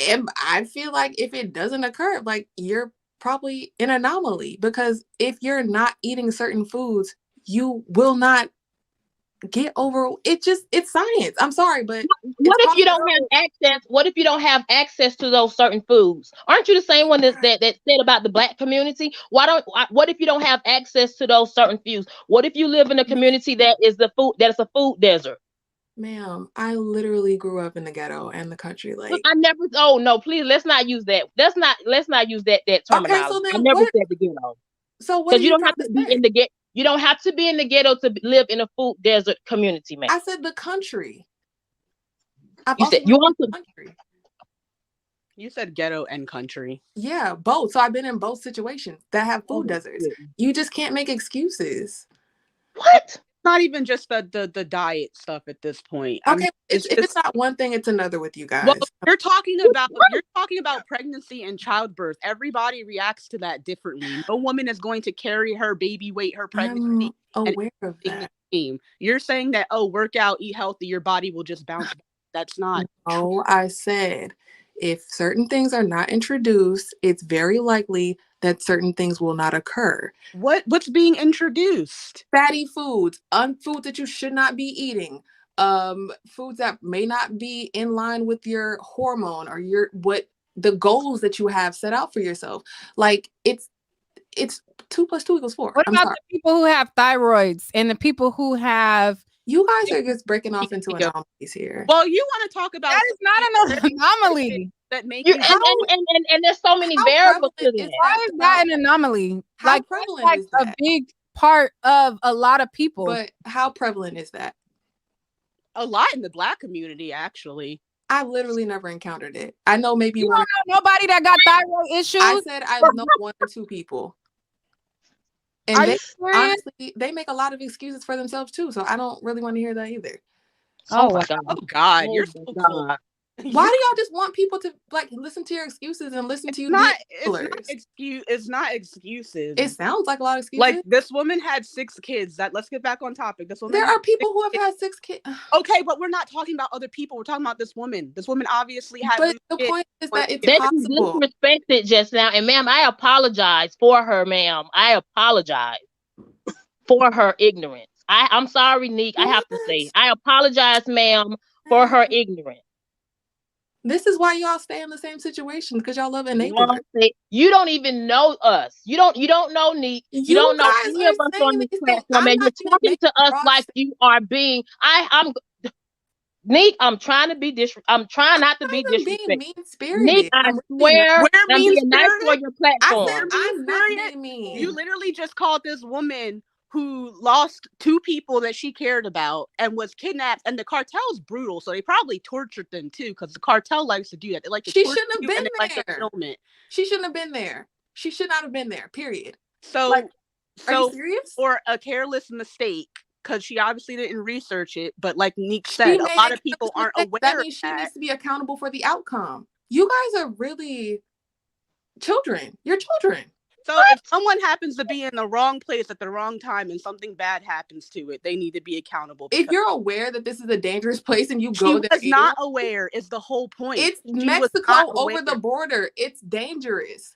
And I feel like if it doesn't occur, like you're probably an anomaly because if you're not eating certain foods, you will not get over it's science. I'm sorry, but What if you don't have access? What if you don't have access to those certain foods? Aren't you the same one that said about the Black community? What if you don't have access to those certain foods? What if you live in a community that's a food desert? Ma'am, I literally grew up in the ghetto and the country. Like I never. Oh no, please let's not use that. Let's not use that terminology. okay, so I then never what? said the ghetto. So what are Because you you don't trying have to to be say? in the ghetto. You don't have to be in the ghetto to live in a food desert community, man. I said the country. You said you want to. Country. You said ghetto and country. Yeah, both. So I've been in both situations that have food deserts. You just can't make excuses. What? Not even just the diet stuff at this point. Okay, I mean, if it's not one thing, it's another with you guys. Well, you're talking about pregnancy and childbirth. Everybody reacts to that differently. No woman is going to carry her baby weight, her pregnancy. I'm aware of that. You're saying that, oh, work out, eat healthy, your body will just bounce back. That's not true. I said if certain things are not introduced, it's very likely that certain things will not occur. What's being introduced? Fatty foods, foods that you should not be eating, foods that may not be in line with your hormone or the goals that you have set out for yourself. Like it's 2 + 2 = 4. What about the people who have thyroids and the people who have? You guys are just breaking off into anomalies here. Well, you want to talk about that is not an anomaly. That make and there's so many variables to that. Why is that an anomaly? How prevalent like is that? A big part of a lot of people. But how prevalent is that? A lot in the Black community, actually. I've literally never encountered it. I know maybe you don't know nobody that got thyroid issues. I said I know 1 or 2 people. And honestly, they make a lot of excuses for themselves too. So I don't really want to hear that either. Oh my God. Oh God. You're so cool. Why do y'all just want people to like listen to your excuses and listen to you? It's not excuses. It sounds like a lot of excuses. Like this woman had 6 kids. Let's get back on topic. This woman. There are people who have had 6 kids. Okay, but we're not talking about other people. We're talking about this woman. This woman obviously had. But the point is that it's possible. Disrespected just now, and ma'am, I apologize for her, ma'am. I apologize for her ignorance. I'm sorry, Neek. I have to say, I apologize, ma'am, for her ignorance. This is why y'all stay in the same situation because y'all love enablers. You don't even know us. You don't know Neek. You don't know any of us on this platform, and you're talking to us like you are being. Neek, I'm trying not to be disrespectful. Mean-spirited. Neek, I swear I'm being nice for your platform. I said I'm not being mean. You literally just called this woman who lost 2 people that she cared about and was kidnapped, and the cartel's brutal, so they probably tortured them too, because the cartel likes to do that. They like to she shouldn't have been there. Like she shouldn't have been there. She should not have been there. Period. So, are you serious? Or a careless mistake, because she obviously didn't research it. But like Neek said, a lot of people aren't aware. That means she needs to be accountable for the outcome. You guys are really children. You're children. So if someone happens to be in the wrong place at the wrong time and something bad happens to it, they need to be accountable. If you're aware that this is a dangerous place and you go there, she was not aware is the whole point. It's Mexico over the border. It's dangerous.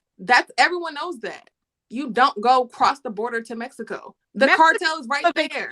Everyone knows that. you don't go cross the border to Mexico. The cartel is right there.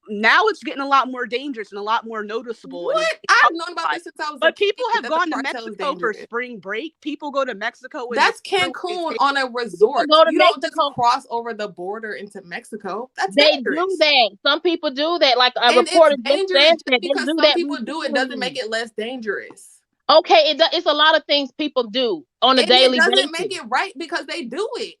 Now it's getting a lot more dangerous and a lot more noticeable. What? I've known about this since I was. But people have gone to Mexico for spring break. People go to Mexico. That's Cancun on a resort. You don't just cross over the border into Mexico. That's dangerous. Do that. Some people do that. Like a and reporter it's dangerous just just because some people do it doesn't make it less dangerous. Okay, it's a lot of things people do on a daily basis. It doesn't make it right because they do it.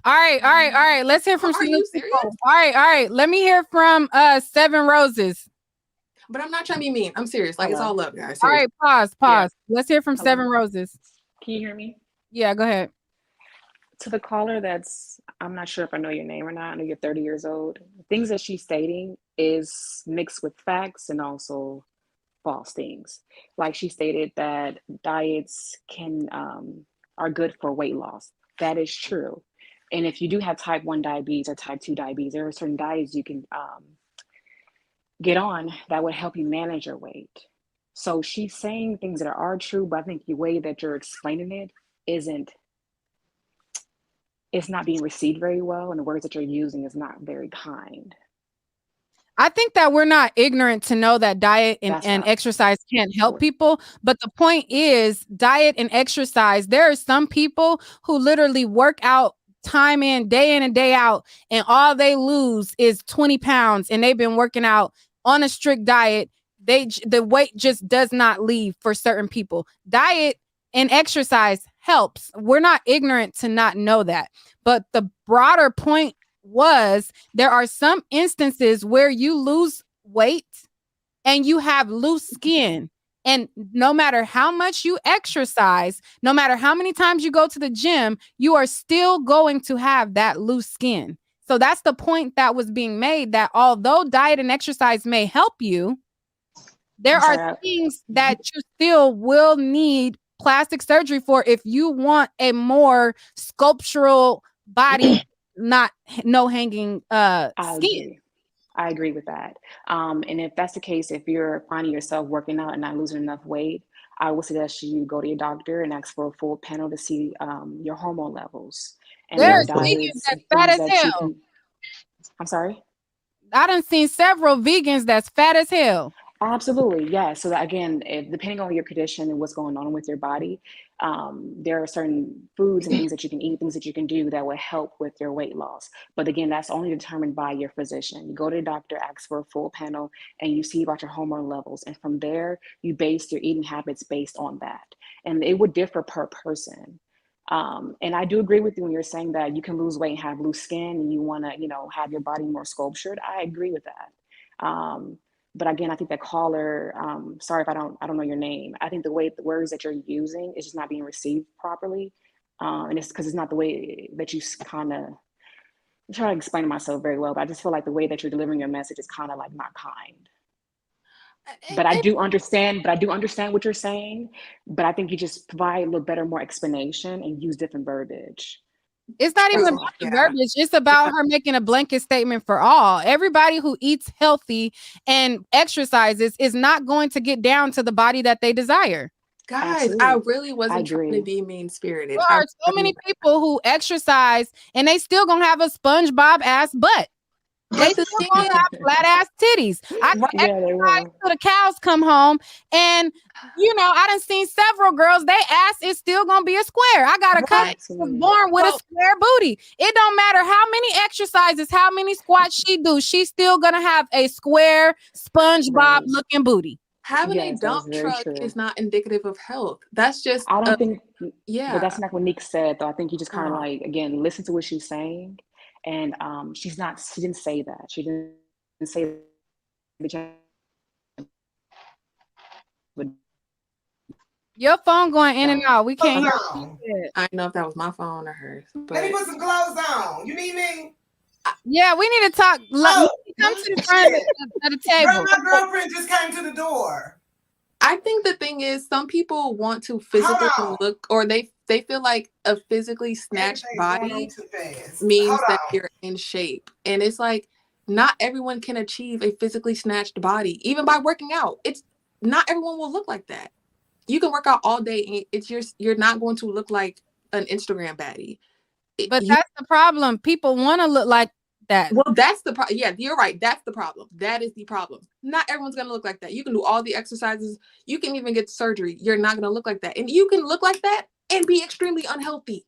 All right. Let's hear from. Are you serious? All right. Let me hear from Seven Roses. But I'm not trying to be mean. I'm serious. Like, it's all love, guys. Seriously. All right, pause. Yeah. Let's hear from Seven Roses. Can you hear me? Yeah, go ahead. To the caller I'm not sure if I know your name or not. I know you're 30 years old. Things that she's stating is mixed with facts and also false things. Like she stated that diets are good for weight loss. That is true. And if you do have type 1 diabetes or type 2 diabetes, there are certain diets you can get on that would help you manage your weight. So she's saying things that are true, but I think the way that you're explaining it it's not being received very well, and the words that you're using is not very kind. I think that we're not ignorant to know that diet and exercise can't help people. But the point is, diet and exercise, there are some people who literally work out time in and day out, and all they lose is 20 pounds, and they've been working out on a strict diet. The weight just does not leave for certain people. Diet and exercise helps. We're not ignorant to not know that. But the broader point was there are some instances where you lose weight and you have loose skin. And no matter how much you exercise, no matter how many times you go to the gym, you are still going to have that loose skin. So that's the point that was being made, that although diet and exercise may help you, there are things that you still will need plastic surgery for if you want a more sculptural body, no hanging skin. I agree with that. And if that's the case, if you're finding yourself working out and not losing enough weight, I would suggest you go to your doctor and ask for a full panel to see your hormone levels. And there's vegans that's fat as hell. I'm sorry? I done seen several vegans that's fat as hell. Absolutely, yeah. So that, again, depending on your condition and what's going on with your body, there are certain foods and things that you can eat, things that you can do that will help with your weight loss. But again, that's only determined by your physician. You go to the doctor, ask for a full panel, and you see about your hormone levels. And from there, you base your eating habits based on that. And it would differ per person. And I do agree with you when you're saying that you can lose weight and have loose skin and you want to, have your body more sculptured. I agree with that. But again, I think that caller, sorry if I don't know your name. I think the words that you're using is just not being received properly. And it's because it's not the way that you kind of, I'm trying to explain myself very well, but I just feel like the way that you're delivering your message is kind of like not kind. But I do understand what you're saying, but I think you just provide a little better, more explanation and use different verbiage. It's not even about the verbiage. It's about her making a blanket statement for all. Everybody who eats healthy and exercises is not going to get down to the body that they desire. Guys, absolutely. I really wasn't trying to be mean-spirited. There are so many people who exercise and they still gonna have a SpongeBob ass butt. They still gonna have flat ass titties. I exercise till the cows come home, and I done seen several girls. They ass is still gonna be a square. I got a cousin who was born with a square booty. It don't matter how many exercises, how many squats she do. She's still gonna have a square SpongeBob looking booty. Having a dump truck is not indicative of health. That's just I don't think. Yeah, but that's not what Nick said, though. I think you just kind of again listen to what she's saying. And she didn't say that. She didn't say that. Your phone going in and out. We can't hear. I don't know if that was my phone or hers. But... Let me put some clothes on. You need me? Yeah, we need to talk. Come to the front of the table. My girlfriend just came to the door. I think the thing is, some people want to physically look, or they feel like a physically snatched body means that you're in shape. And it's like, not everyone can achieve a physically snatched body, even by working out. It's not everyone will look like that. You can work out all day and you're not going to look like an Instagram baddie. But that's the problem. People want to look like that. Well, that's the problem. Yeah, you're right. That's the problem. That is the problem. Not everyone's going to look like that. You can do all the exercises. You can even get surgery. You're not going to look like that. And you can look like that and be extremely unhealthy.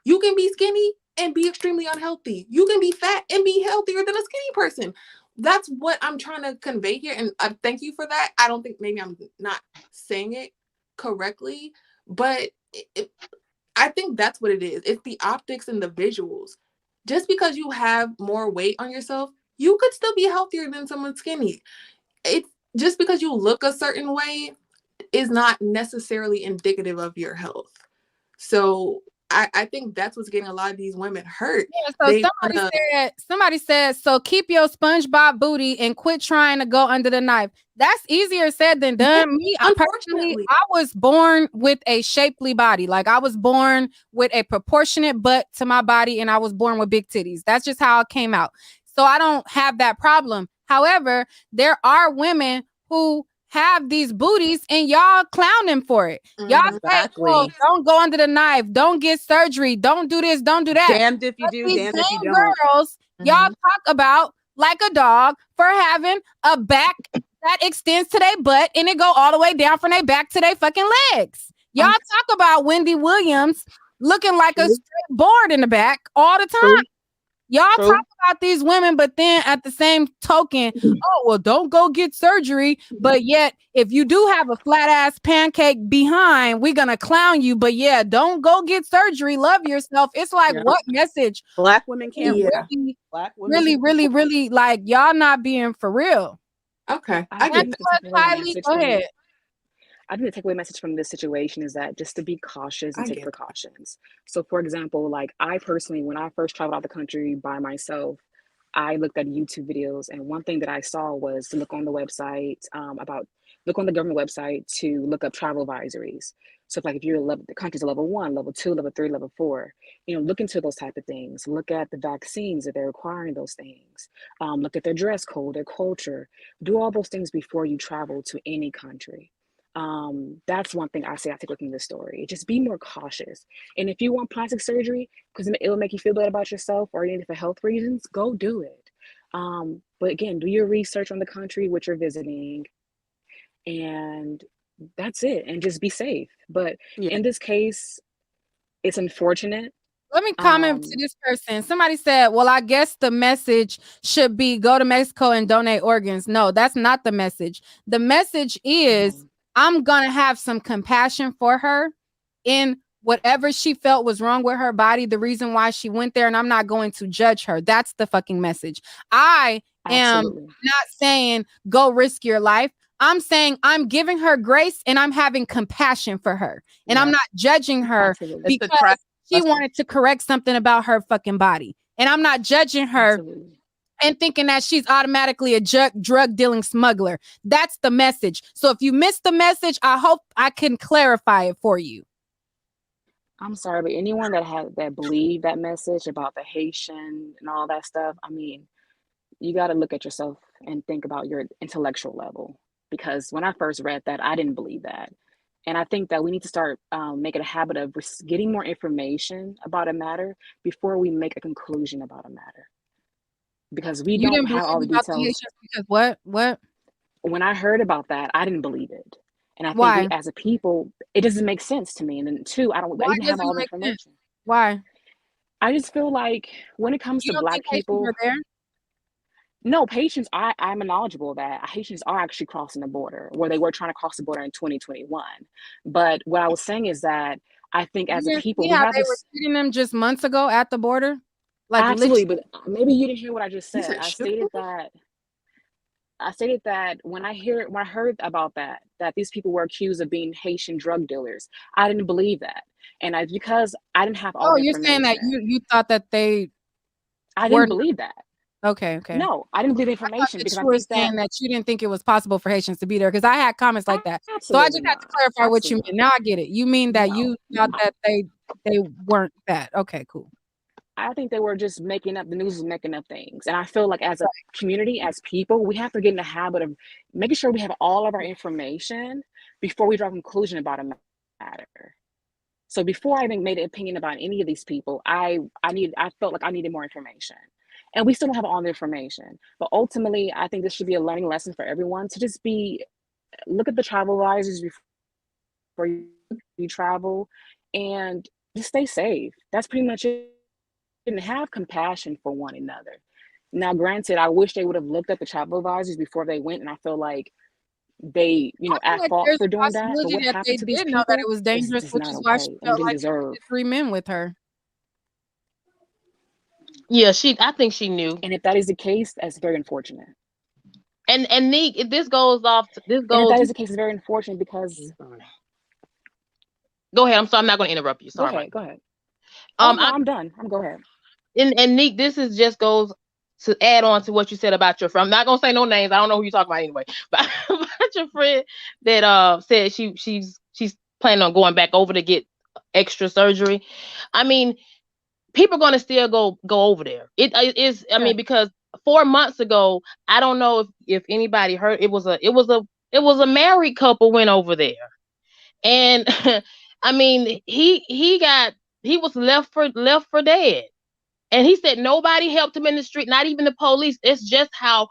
You can be skinny and be extremely unhealthy. You can be fat and be healthier than a skinny person. That's what I'm trying to convey here. And I thank you for that. I don't think maybe I'm not saying it correctly, but I think that's what it is. It's the optics and the visuals. Just because you have more weight on yourself, you could still be healthier than someone skinny. It's just because you look a certain way is not necessarily indicative of your health. So I think that's what's getting a lot of these women hurt. Yeah, so somebody said, so keep your SpongeBob booty and quit trying to go under the knife. That's easier said than done. Me, unfortunately, I was born with a shapely body. Like I was born with a proportionate butt to my body, and I was born with big titties. That's just how it came out. So I don't have that problem. However, there are women who have these booties and y'all clowning for it. Y'all say, oh, don't go under the knife, don't get surgery, don't do this, don't do that. Damned if you do, these damned if you don't. girls, y'all talk about like a dog for having a back that extends to their butt and it go all the way down from their back to their fucking legs. Y'all talk about Wendy Williams looking like a straight board in the back all the time. Y'all talk about these women, but then at the same token, oh, well, don't go get surgery. But yet, if you do have a flat ass pancake behind, we're going to clown you. But yeah, don't go get surgery. Love yourself. It's like, what message? Black women can't Black women really, like, y'all not being for real. Okay. Go ahead. I think the takeaway message from this situation is that just to be cautious and take precautions. So for example, like I personally, when I first traveled out the country by myself, I looked at YouTube videos, and one thing that I saw was to look on the website look on the government website to look up travel advisories. So if you're the country's level 1, level 2, level 3, level 4, look into those type of things. Look at the vaccines if they're requiring those things. Look at their dress code, their culture. Do all those things before you travel to any country. That's one thing I take away from this story. Just be more cautious. And if you want plastic surgery because it'll make you feel better about yourself, or even for health reasons, go do it. But again, do your research on the country which you're visiting, and that's it. And just be safe. But in this case, it's unfortunate. Let me comment to this person. Somebody said, well, I guess the message should be go to Mexico and donate organs. No, that's not the message. The message is I'm going to have some compassion for her in whatever she felt was wrong with her body, the reason why she went there, and I'm not going to judge her. That's the fucking message. I am not saying go risk your life. I'm saying I'm giving her grace and I'm having compassion for her. And I'm not judging her because she wanted to correct something about her fucking body. And I'm not judging her and thinking that she's automatically a drug dealing smuggler. That's the message. So if you missed the message, I hope I can clarify it for you. I'm sorry, but anyone that believed that message about the Haitian and all that stuff, I mean, you got to look at yourself and think about your intellectual level. Because when I first read that, I didn't believe that. And I think that we need to start making a habit of getting more information about a matter before we make a conclusion about a matter. Because we don't have all the details. Because what? When I heard about that, I didn't believe it. And I think as a people, it doesn't make sense to me. And then two, I didn't have all the information. Why? I just feel like when it comes to Black people, no, Haitians, I'm knowledgeable of that. Haitians are actually crossing the border, where they were trying to cross the border in 2021. But what I was saying is that I think as a people, they were treating them just months ago at the border. Like absolutely, but maybe you didn't hear what I just said. I stated that when I heard about that these people were accused of being Haitian drug dealers, I didn't believe that, and because I didn't have all the information. You're saying that you thought that I didn't believe that. Okay. No, I didn't believe the information because you were saying that you didn't think it was possible for Haitians to be there, because I had comments like that. So I just had to clarify what you mean. Now I get it. You mean that you thought that they weren't that. Okay, cool. I think they were just making up, the news was making up things. And I feel like as a community, as people, we have to get in the habit of making sure we have all of our information before we draw a conclusion about a matter. So before I even made an opinion about any of these people, I felt like I needed more information. And we still don't have all the information. But ultimately, I think this should be a learning lesson for everyone to just look at the travel advisors before you travel and just stay safe. That's pretty much it. And have compassion for one another. Now, granted, I wish they would have looked at the travel advisors before they went, and I feel like they, I feel at like fault there's for a doing that. But possibility what that they happened to these did know that it people was is dangerous, just which not is why she okay, and they felt didn't like she deserve. needed 3 men with her. Yeah, I think she knew. And if that is the case, that's very unfortunate. And Neek, this goes off. This And if goes. that is the case, it's very unfortunate because. Go ahead. I'm sorry. I'm not going to interrupt you. Go Sorry about ahead. Go ahead. that. Oh no, I'm done. Go ahead. And Neek, this is just goes to add on to what you said about your friend. I'm not gonna say no names. I don't know who you're talking about anyway. But about your friend that said she's planning on going back over to get extra surgery. I mean, people are gonna still go over there. It is. I mean, because 4 months ago, I don't know if anybody heard. It was a married couple went over there, and I mean he was left for dead. And he said nobody helped him in the street, not even the police. That's just how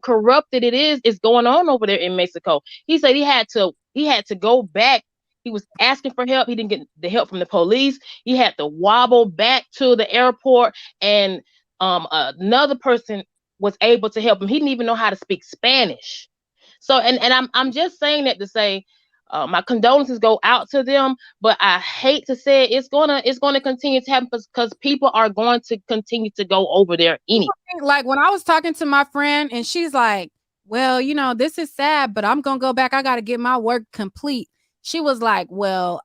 corrupted it is. It's going on over there in Mexico. He said he had to go back. He was asking for help. He didn't get the help from the police. He had to wobble back to the airport, and another person was able to help him. He didn't even know how to speak Spanish. So, and I'm just saying that to say, my condolences go out to them, but I hate to say it, it's gonna continue to happen because people are going to continue to go over there anyway. Like when I was talking to my friend and she's like, well, this is sad, but I'm gonna go back. I gotta get my work complete. She was like, well,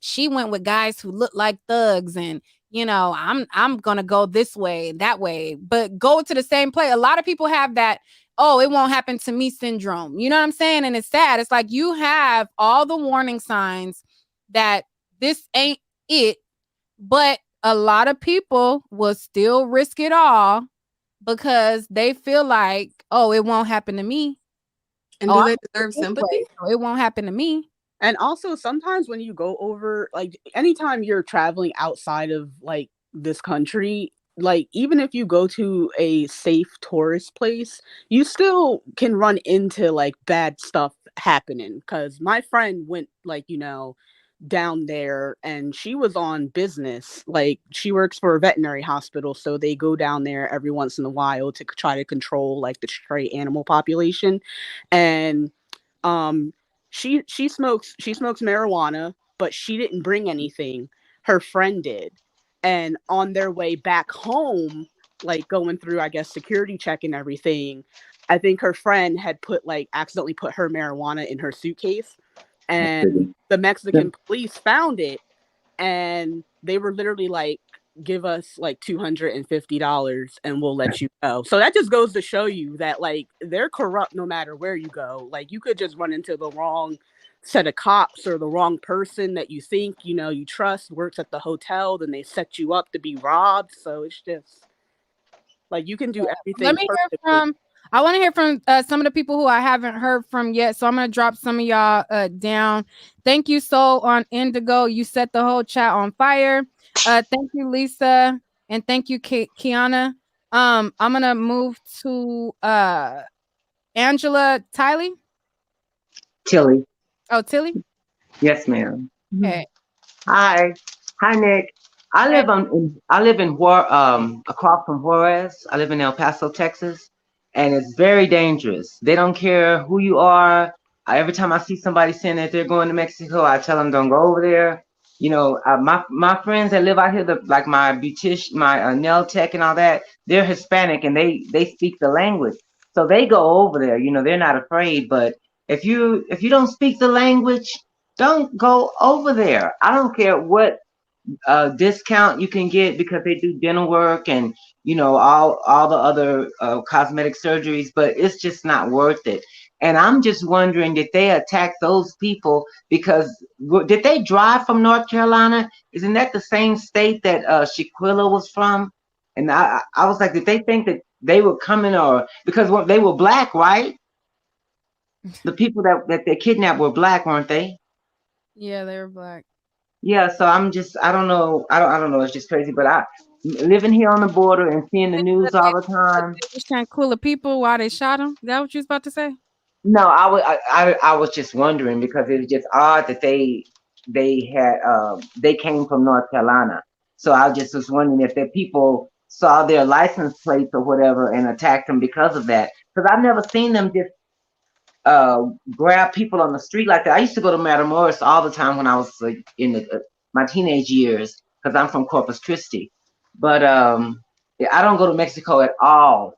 she went with guys who look like thugs, and I'm gonna go this way, that way, but go to the same place. A lot of people have that, oh, it won't happen to me syndrome. You know what I'm saying? And it's sad. It's like you have all the warning signs that this ain't it, but a lot of people will still risk it all because they feel like, oh, it won't happen to me. And do they deserve sympathy? So it won't happen to me. And also sometimes when you go over, like anytime you're traveling outside of like this country, like even if you go to a safe tourist place, you still can run into like bad stuff happening. Cause my friend went down there and she was on business. Like she works for a veterinary hospital. So they go down there every once in a while to try to control like the stray animal population. And she smokes marijuana, but she didn't bring anything. Her friend did. And on their way back home, like going through, I guess, security check and everything, I think her friend had accidentally put her marijuana in her suitcase. And the Mexican police found it, and they were literally like, give us like $250 and we'll let you go. So that just goes to show you that like they're corrupt no matter where you go. Like you could just run into the wrong set of cops or the wrong person that you think you trust works at the hotel, then they set you up to be robbed. So it's just like you can do everything perfectly. I want to hear from some of the people who I haven't heard from yet. So I'm going to drop some of y'all down. Thank you, Soul on Indigo. You set the whole chat on fire. Thank you, Lisa. And thank you, Kiana. I'm going to move to Angela Tiley. Tilly. Oh, Tilly? Yes, ma'am. Okay. Hi, Nick. I live across from Juarez. I live in El Paso, Texas, and it's very dangerous. They don't care who you are. Every time I see somebody saying that they're going to Mexico, I tell them don't go over there. My friends that live out here, like my beautician, my nail tech, and all that, they're Hispanic and they speak the language, so they go over there. They're not afraid. But if you don't speak the language, don't go over there. I don't care what discount you can get because they do dental work and all the other cosmetic surgeries, but it's just not worth it. And I'm just wondering, did they attack those people because did they drive from North Carolina? Isn't that the same state that Shaquilla was from? And I was like, did they think that they were coming, or because they were black, right? The people that they kidnapped were black, weren't they? Yeah, they were black. Yeah, so I don't know. I don't know. It's just crazy. But I living here on the border and seeing the news all the time. They was trying to cool the people while they shot him. Is that what you was about to say? No, I was just wondering because it was just odd that they had they came from North Carolina. So I just was wondering if the people saw their license plates or whatever and attacked them because of that. Because I've never seen them just grab people on the street like that. I used to go to Matamoros all the time when I was like in my teenage years because I'm from Corpus Christi. But yeah, I don't go to Mexico at all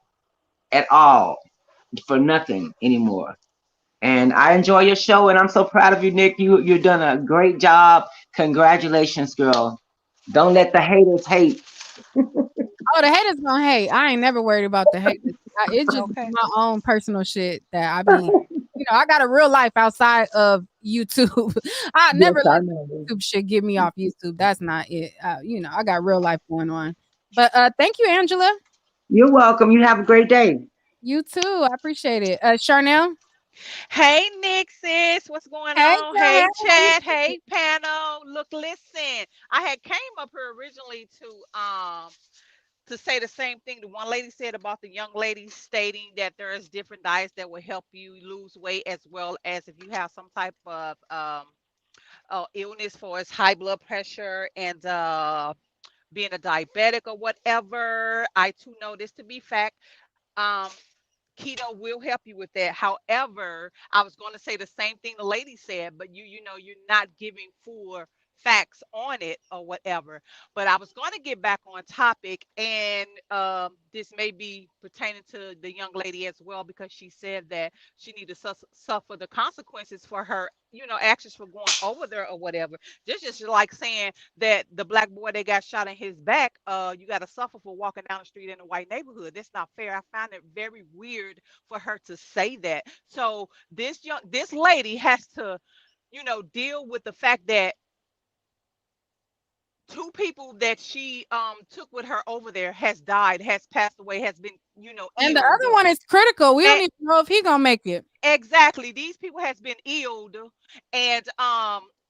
for nothing anymore. And I enjoy your show, and I'm so proud of you, Nick. You've done a great job. Congratulations, girl. Don't let the haters hate. Oh, the haters gonna hate. I ain't never worried about the haters. It's just Okay. my own personal shit that I be. I got a real life outside of YouTube. I Yes, never I let know. YouTube shit get me off YouTube. That's not it. I got real life going on. But thank you, Angela. You're welcome. You have a great day. You too. I appreciate it. Charnel. Hey, Nick, sis, what's going Hey, on? girl. Hey, Hey. Chad. Hey, panel. Look, listen. I had came up here originally to say the same thing the one lady said about the young lady stating that there is different diets that will help you lose weight as well as if you have some type of illness for its high blood pressure and being a diabetic or whatever. I too know this to be fact. Um, keto will help you with that. However, I was going to say the same thing the lady said, but you're not giving full facts on it or whatever. But I was going to get back on topic, and this may be pertaining to the young lady as well because she said that she need to suffer the consequences for her, actions for going over there or whatever. Just like saying that the black boy that got shot in his back, you got to suffer for walking down the street in a white neighborhood. That's not fair. I find it very weird for her to say that. So this lady has to, deal with the fact that two people that she took with her over there has died, has passed away, has been, And the ill. other one is critical. We don't even know if he gonna make it. Exactly. These people has been illed and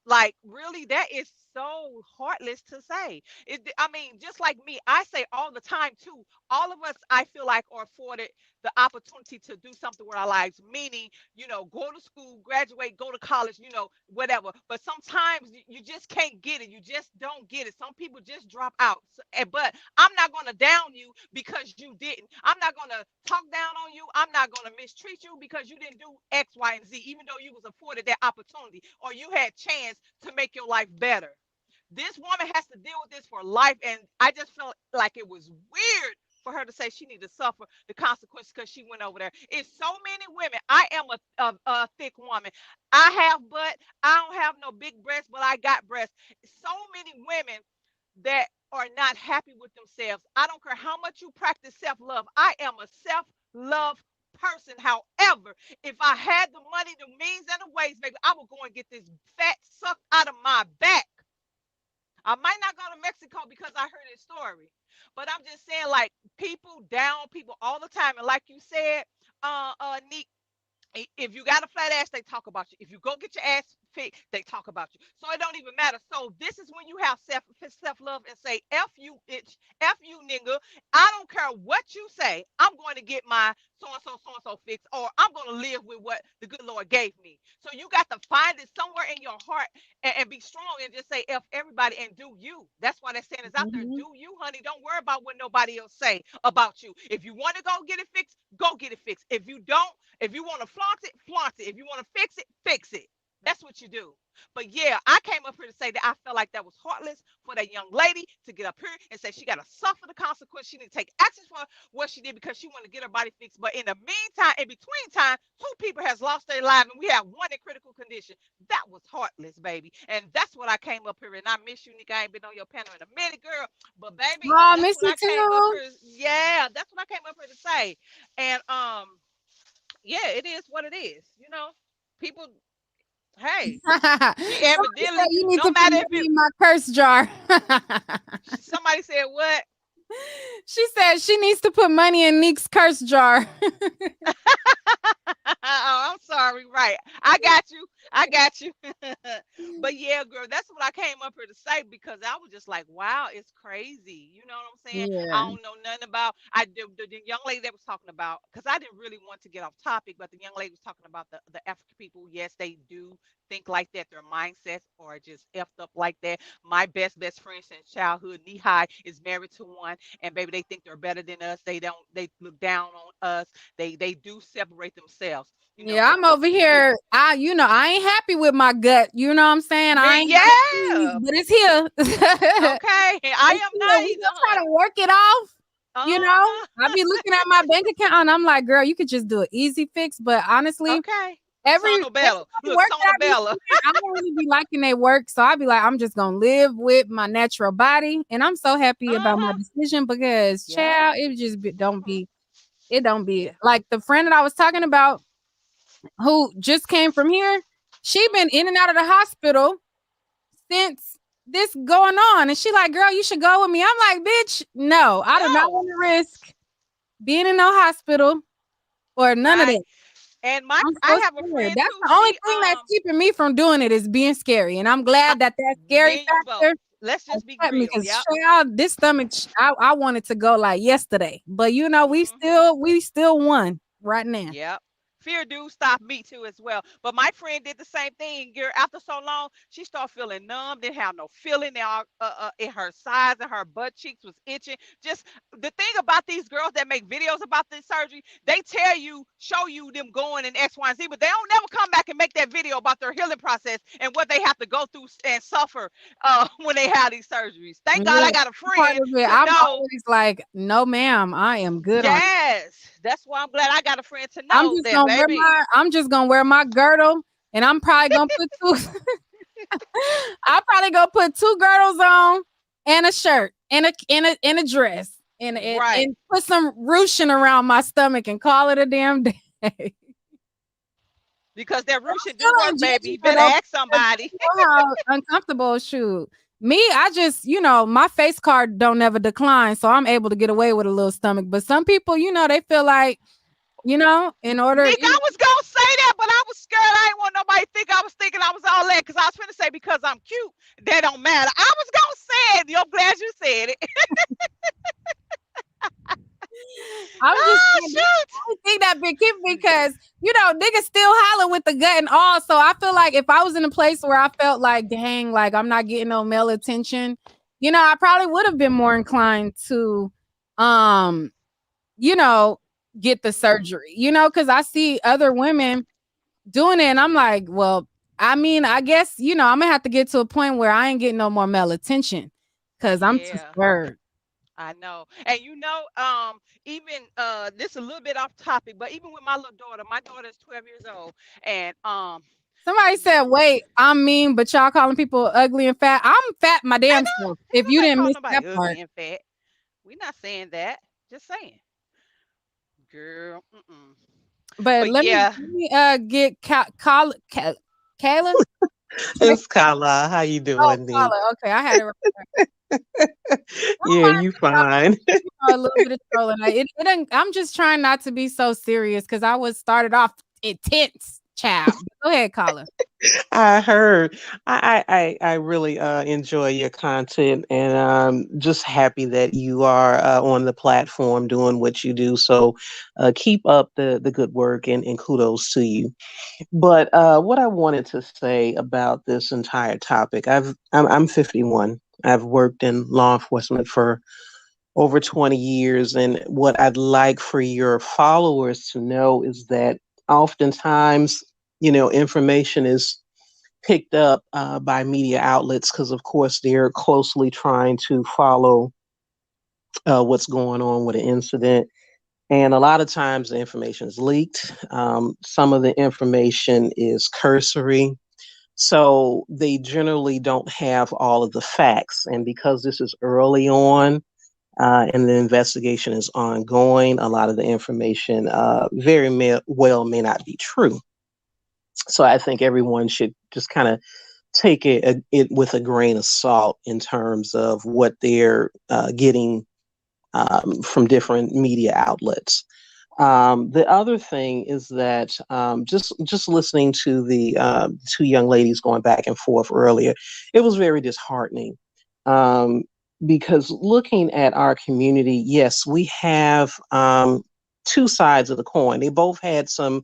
like really that is so heartless to say. I mean, just like me, I say all the time too. All of us I feel like are afforded the opportunity to do something with our lives, meaning, go to school, graduate, go to college, whatever. But sometimes you just can't get it. You just don't get it. Some people just drop out. But I'm not going to down you because you didn't. I'm not going to talk down on you. I'm not going to mistreat you because you didn't do X, Y, and Z, even though you was afforded that opportunity or you had chance to make your life better. This woman has to deal with this for life, and I just felt like it was weird for her to say she need to suffer the consequences because she went over there. It's so many women. I am a thick woman. I have butt. I don't have no big breasts, but I got breasts. So many women that are not happy with themselves. I don't care how much you practice self-love. I am a self-love person. However, if I had the money, the means, and the ways, baby, I would go and get this fat sucked out of my back. I might not go to Mexico because I heard his story, but I'm just saying, like, people down people all the time, and like you said, Neek, if you got a flat ass, they talk about you. If you go get your ass fixed, they talk about you. So it don't even matter. So this is when you have self love and say, "F you, bitch, F you, nigga. I don't care what you say. I'm going to get my so and so fixed, or I'm going to live with what the good Lord gave me." So you got to find it somewhere in your heart and be strong and just say F everybody and do you. That's why that saying is out there. Do you, honey. Don't worry about what nobody else say about you. If you want to go get it fixed, go get it fixed. If you don't, if you want to flaunt it, flaunt it. If you want to fix it, fix it. That's what you do. But yeah, I came up here to say that I felt like that was heartless for that young lady to get up here and say she got to suffer the consequence. She didn't take action for what she did because she wanted to get her body fixed. But in the meantime, in between time, two people has lost their lives and we have one in critical condition. That was heartless, baby. And that's what I came up here. And I miss you, Nick. I ain't been on your panel in a minute, girl. But baby, Oh, that's miss what you I came up too. here. Yeah, that's what I came up here to say. And yeah, it is what it is. People, hey, she Somebody said evidently, you need no to put matter if money it, in my curse jar. somebody said what? She said she needs to put money in Nick's curse jar. Oh, I'm sorry. Right. I got you. I got you. But yeah, girl, that's what I came up here to say because I was just like, wow, it's crazy. You know what I'm saying? I Yeah. don't know nothing about the young lady that was talking about because I didn't really want to get off topic, but the young lady was talking about the African people. Yes, they do think like that. Their mindsets are just effed up like that. My best friend since childhood, knee high, is married to one, and baby, they think they're better than us. They look down on us. They do separate themselves. You know, Yeah, but I'm over the here. I ain't happy with my gut. You know what I'm saying? I me, ain't got cheese, yeah. but it's here. Okay, It's I am here. We neither, gonna try honey. to work it off. You know, Uh-huh. I be looking at my bank account and I'm like, girl, you could just do an easy fix. But honestly, Okay. everybody Sonobella. Look, work that I be Sonobella. seeing, I don't really be liking their work. So I be like, I'm just gonna live with my natural body. And I'm so happy about my Uh-huh. decision because Yep. child, it just Mm-hmm. don't be Yeah. like the friend that I was talking about who just came from here. She been in and Mm-hmm. out of the hospital since this going on. And she like, girl, you should go with me. I'm like, bitch, no, I do not No. want to risk being in no hospital or none of Right. that. And I'm I so have a scared. friend That's too. the only She thing that's keeping me from doing it is being scary. And I'm glad that that scary me and you both. factor Let's has just be kept me real. because Yep. child, this stomach, I wanted to go like yesterday. But you know, Mm-hmm. we still won right now. Yep. Fear do stop me too as well. But my friend did the same thing. Girl, after so long, she started feeling numb, didn't have no feeling in her sides and her butt cheeks was itching. Just the thing about these girls that make videos about this surgery, they tell you, show you them going in X, Y, and Z, but they don't never come back and make that video about their healing process and what they have to go through and suffer when they have these surgeries. Thank God Yeah, I got a part friend of it. to I'm know. always like, no, ma'am, I am good on. Yes, that's why I'm glad I got a friend to I'm know just that, gonna wear baby. I'm just gonna wear my girdle, and I'm probably gonna put two. I probably gonna put two girdles on and a shirt and a dress Right. and put some ruching around my stomach and call it a damn day. Because that I'm Russian do still work, ain't baby. judging You her better though ask because somebody. you know how uncomfortable shoot. Me, I just, my face card don't never decline, so I'm able to get away with a little stomach. But some people, they feel like, in order, Nick, I was gonna say that, but I was scared. I didn't want nobody to think I was thinking I was all that because I was gonna say because I'm cute, that don't matter. I was gonna say it. I'm glad you said it. I'm just Oh saying that's shoot. the only thing that been keeping me because niggas still holler with the gut and all. So I feel like if I was in a place where I felt like, dang, like I'm not getting no male attention, I probably would have been more inclined to, um, you know, get the surgery, because I see other women doing it, and I'm like, well, I mean, I guess I'm gonna have to get to a point where I ain't getting no more male attention because I'm too Yeah. scared. I know. And even this a little bit off topic, but even with my daughter is 12 years old. And Somebody said, "Wait, I'm mean, but y'all calling people ugly and fat. I'm fat my I damn know self. ain't If you nobody didn't calling miss that nobody part, ugly and fat. We're not saying that. Just saying. Girl. Mm-mm. but But let me yeah. get Kayla. Wait, It's Kala. How you oh, doing, Nee? Kayla. Okay, I had it right. Don't Yeah, mind you me, y'all. fine. A little bit of trolling. I'm just trying not to be so serious because I was started off intense, child. Go ahead, Kayla. I heard. I really enjoy your content, and just happy that you are on the platform doing what you do. So keep up the good work, and kudos to you. But what I wanted to say about this entire topic, I'm 51. I've worked in law enforcement for over 20 years. And what I'd like for your followers to know is that oftentimes, information is picked up by media outlets because, of course, they're closely trying to follow what's going on with an incident. And a lot of times the information is leaked. Some of the information is cursory. So they generally don't have all of the facts. And because this is early on, and the investigation is ongoing. A lot of the information well may not be true. So I think everyone should just kind of take it with a grain of salt in terms of what they're getting from different media outlets. The other thing is that just listening to the two young ladies going back and forth earlier, it was very disheartening. Um, because looking at our community, yes, we have two sides of the coin. They both had some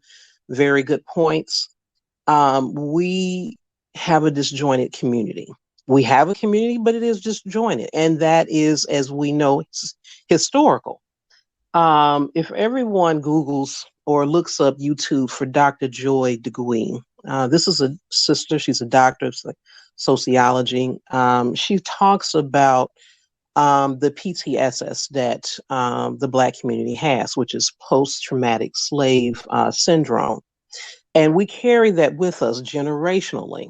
very good points. We have a disjointed community. We have a community, but it is disjointed, and that is, as we know, historical. If everyone Googles or looks up YouTube for Dr. Joy DeGueen, this is a sister. She's a doctor of sociology. She talks about the PTSS that the Black community has, which is post traumatic slave syndrome. And we carry that with us generationally,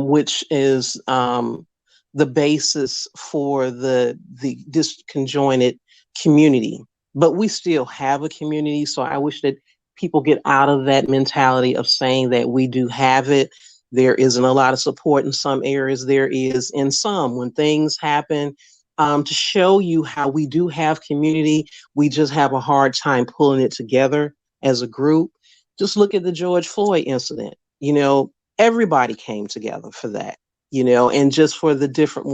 which is the basis for the disconjointed community. But we still have a community, so I wish that people get out of that mentality of saying that we do have it. There isn't a lot of support in some areas. There is in some. When things happen, to show you how we do have community, we just have a hard time pulling it together as a group. Just look at the George Floyd incident. Everybody came together for that, and just for the different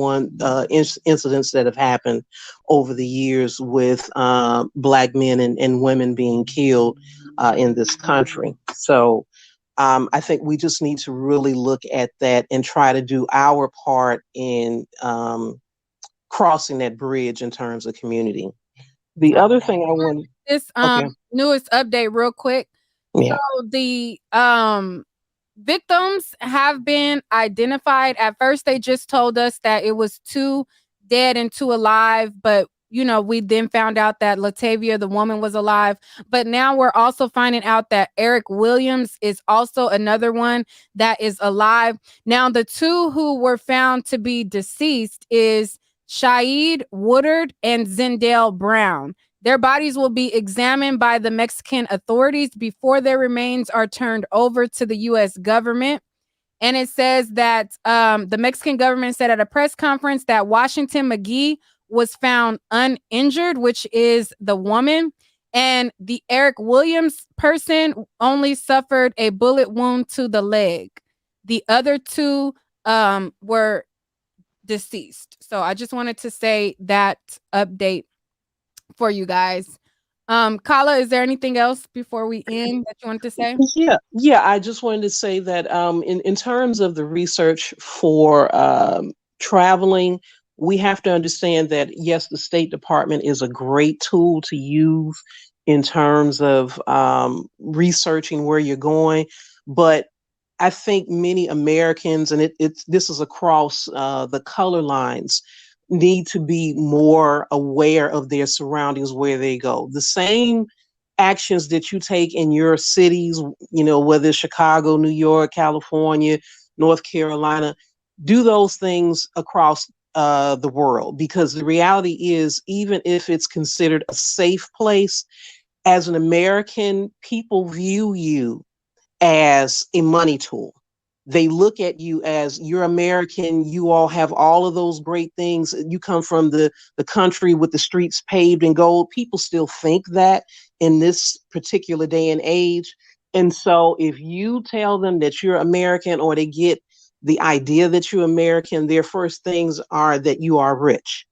incidents that have happened over the years with Black men and women being killed in this country. So I think we just need to really look at that and try to do our part in crossing that bridge in terms of community. The other thing I want this okay. newest update real quick. Yeah. So the victims have been identified. At first, they just told us that it was 2 dead and 2 alive, but we then found out that Latavia, the woman, was alive. But now we're also finding out that Eric Williams is also another one that is alive. Now, the 2 who were found to be deceased is Shaid Woodard and Zendale Brown. Their bodies will be examined by the Mexican authorities before their remains are turned over to the U.S. government. And it says that the Mexican government said at a press conference that Washington McGee was found uninjured, which is the woman. And the Eric Williams person only suffered a bullet wound to the leg. The other 2 were deceased. So I just wanted to say that update for you guys. Kala, is there anything else before we end that you wanted to say? Yeah. I just wanted to say that in terms of the research for traveling, we have to understand that yes, the State Department is a great tool to use in terms of researching where you're going, but I think many Americans, and this is across the color lines, need to be more aware of their surroundings where they go. The same actions that you take in your cities, whether it's Chicago, New York, California, North Carolina, do those things across the world. Because the reality is, even if it's considered a safe place, as an American, people view you as a money tool. They look at you as you're American. You all have all of those great things. You come from the country with the streets paved in gold. People still think that in this particular day and age. And so if you tell them that you're American, or they get the idea that you're American, their first things are that you are rich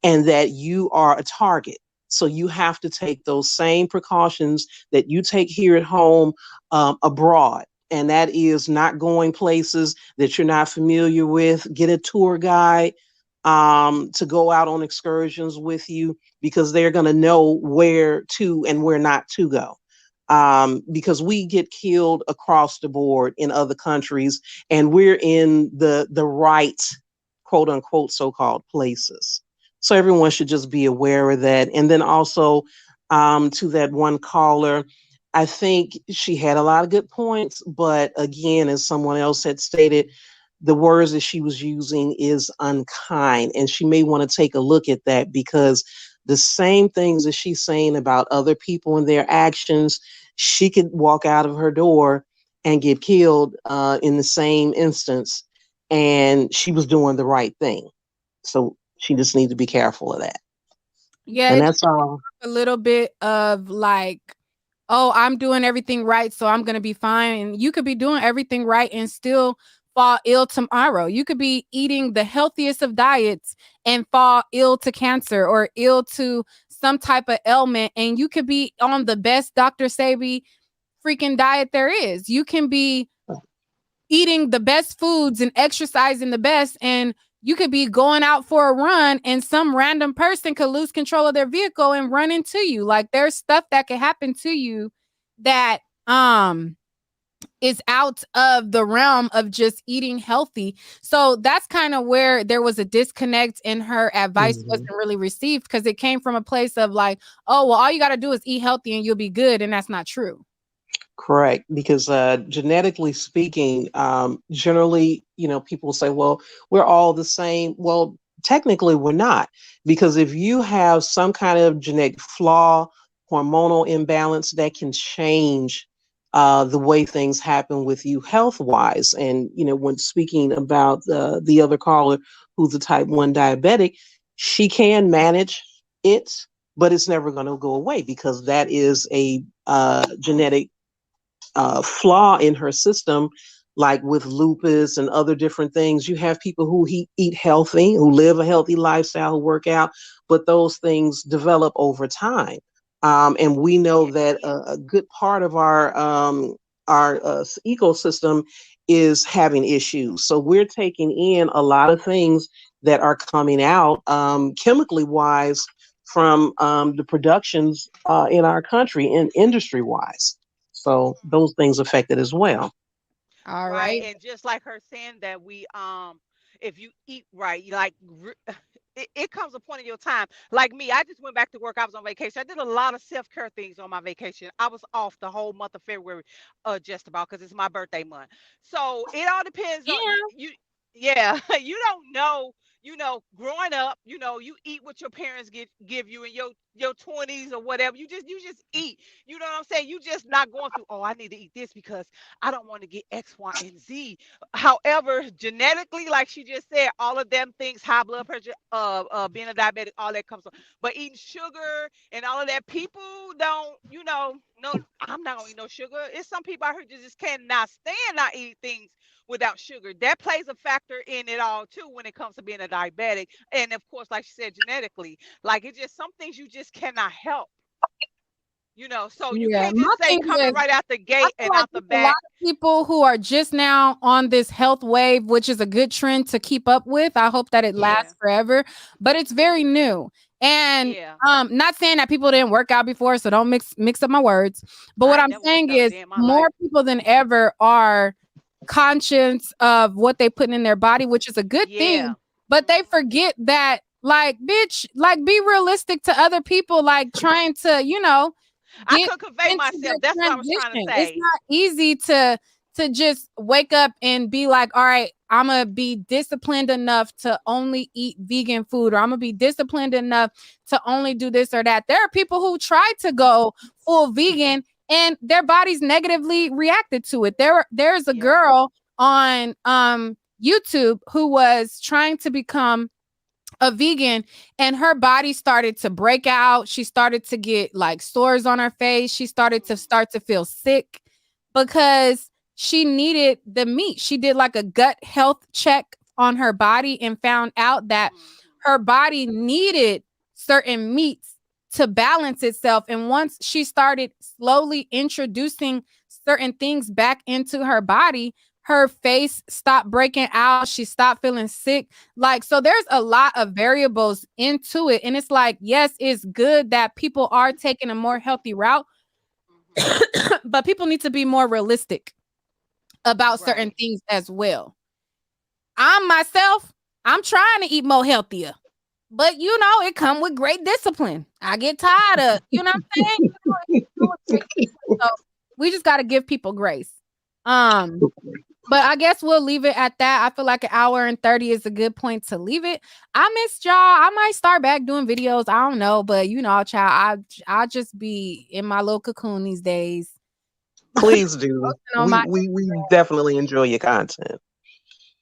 and that you are a target. So you have to take those same precautions that you take here at home abroad. And that is not going places that you're not familiar with. Get a tour guide to go out on excursions with you, because they're going to know where to and where not to go. Because we get killed across the board in other countries, and we're in the right, quote unquote, so-called places. So everyone should just be aware of that. And then also to that one caller, I think she had a lot of good points, but again, as someone else had stated, the words that she was using is unkind, and she may want to take a look at that, because the same things that she's saying about other people and their actions, she could walk out of her door and get killed in the same instance, and she was doing the right thing. So she just needs to be careful of that. Yeah, And it that's all. a little bit of like, oh, I'm doing everything right, so I'm gonna be fine. And you could be doing everything right and still fall ill tomorrow. You could be eating the healthiest of diets and fall ill to cancer or ill to some type of ailment. And you could be on the best Dr. Sabi freaking diet there is. You can be eating the best foods and exercising the best, and you could be going out for a run and some random person could lose control of their vehicle and run into you. Like there's stuff that could happen to you that is out of the realm of just eating healthy. So that's kind of where there was a disconnect and her advice wasn't really received because it came from a place of like, oh, well, all you got to do is eat healthy and you'll be good. And that's not true. Correct, because genetically speaking, generally, people say, well, we're all the same. Well, technically, we're not, because if you have some kind of genetic flaw, hormonal imbalance, that can change the way things happen with you health wise. And, when speaking about the other caller who's a type 1 diabetic, she can manage it, but it's never going to go away because that is a genetic flaw in her system, like with lupus and other different things. You have people who eat healthy, who live a healthy lifestyle, who work out, but those things develop over time. And we know that a good part of our ecosystem is having issues. So we're taking in a lot of things that are coming out chemically wise from the productions in our country and industry wise. So those things affect it as well. All Right. right. And just like her saying that if you eat right, it comes a point in your time. Like me, I just went back to work. I was on vacation. I did a lot of self-care things on my vacation. I was off the whole month of February, just about because it's my birthday month. So it all depends on Yeah. you. Yeah, you don't know. Growing up, you eat what your parents give you in your 20s or whatever. You just eat. You know what I'm saying? You just not going through, oh, I need to eat this because I don't want to get X, Y, and Z. However, genetically, like she just said, all of them things, high blood pressure, being a diabetic, all that comes from. But eating sugar and all of that, people don't, no, I'm not gonna eat no sugar. It's some people out here that just cannot stand not eating things without sugar. That plays a factor in it all too when it comes to being a diabetic. And of course, like she said, genetically, like it's just some things you just cannot help. So you Yeah. can't My just say thing coming is, right out the I gate feel and like out the there's a lot back. of people who are just now on this health wave, which is a good trend to keep up with. I hope that it Yeah, lasts forever, but it's very new. And yeah. not saying that people didn't work out before, so don't mix up my words. But what I ain't I'm never worked saying out a is day in my more life. people than ever are conscious of what they put in their body, which is a good thing. Yeah. But they forget that, like, bitch, like, be realistic to other people, like trying to, I get could convey into myself. the That's what I was trying to transition. It's say. not easy to just wake up and be like, all right, I'm gonna be disciplined enough to only eat vegan food, or I'm gonna be disciplined enough to only do this or that. There are people who try to go full vegan and their bodies negatively reacted to it. There's a Yeah. girl on YouTube who was trying to become a vegan, and her body started to break out. She started to get like sores on her face. She started to Mm-hmm. start to feel sick because she needed the meat. She did like a gut health check on her body and found out that Mm-hmm. her body needed certain meats to balance itself. And once she started slowly introducing certain things back into her body, her face stopped breaking out. She stopped feeling sick. Like, so there's a lot of variables into it. And it's like, yes, it's good that people are taking a more healthy route, Mm-hmm. but people need to be more realistic about certain Right. things as well. I'm trying to eat more healthier, but it come with great discipline. I get tired of, you know what I'm saying? It come with great discipline. So we just got to give people grace. But I guess we'll leave it at that. I feel like an hour and 30 is a good point to leave it. I missed y'all. I might start back doing videos. I don't know, but child, I'll just be in my little cocoon these days. Please do. Posting on We my we we definitely enjoy your content.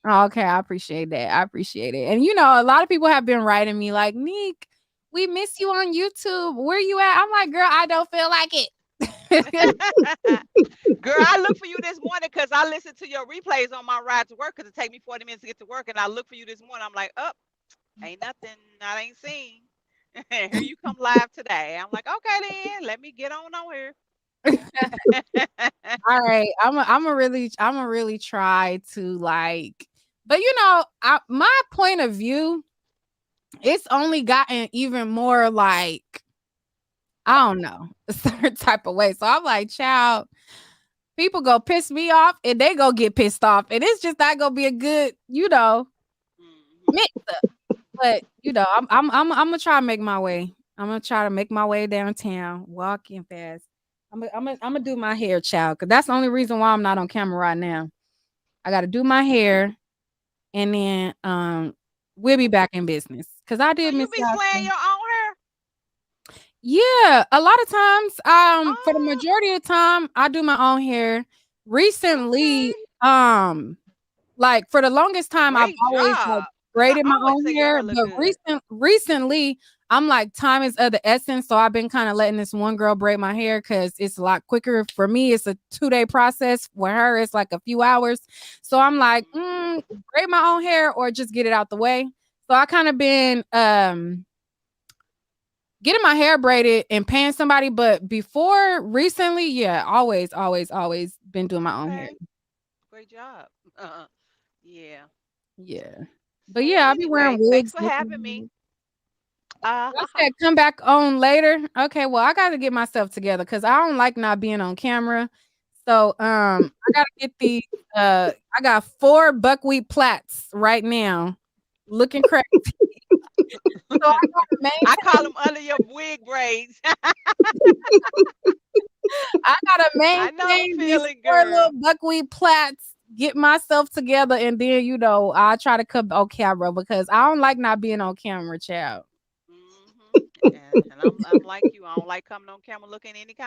Okay, I appreciate that. I appreciate it. And a lot of people have been writing me like, Neek, we miss you on YouTube. Where you at? I'm like, girl, I don't feel like it. Girl, I look for you this morning because I listen to your replays on my ride to work because it take me 40 minutes to get to work. And I look for you this morning. I'm like, ain't nothing I ain't seen. Here you come live today. I'm like, okay then, let me get on here. All right, I'm a really try to like, but my point of view, it's only gotten even more like, I don't know, a certain type of way. So I'm like, child, people go piss me off and they go get pissed off, and it's just not gonna be a good, mix up. But I'm gonna try to make my way. I'm gonna try to make my way downtown, walking fast. I'm gonna do my hair, child, because that's the only reason why I'm not on camera right now. I got to do my hair, and then we'll be back in business. Because I So did you miss be y'all slaying too. your own hair? Yeah, a lot of times, for the Oh, majority of the time, I do my own hair. Recently, okay. like for the longest time, I've Great always like job. Cause I braided my always own say your hair, hair look but good. recently, I'm like, time is of the essence. So I've been kind of letting this one girl braid my hair because it's a lot quicker. For me, it's a 2-day process. For her, it's like a few hours. So I'm like, braid my own hair or just get it out the way. So I kind of been getting my hair braided and paying somebody, but before recently, yeah, always been doing my own hair. Okay. Great job. Yeah. Yeah. But So well yeah, I'll be wearing anyway, thanks wigs. for having me. Uh I said come back on later. Okay, well, I gotta get myself together because I don't like not being on camera. So I gotta get these I got 4 buckwheat plaits right now looking crazy. So I gotta I call maintain them under your wig braids. I gotta I know the maintain these feeling, 4 girl. little buckwheat plaits, get myself together, and then I try to come on camera because I don't like not being on camera, child. And I'm like you. I don't like coming on camera looking any kind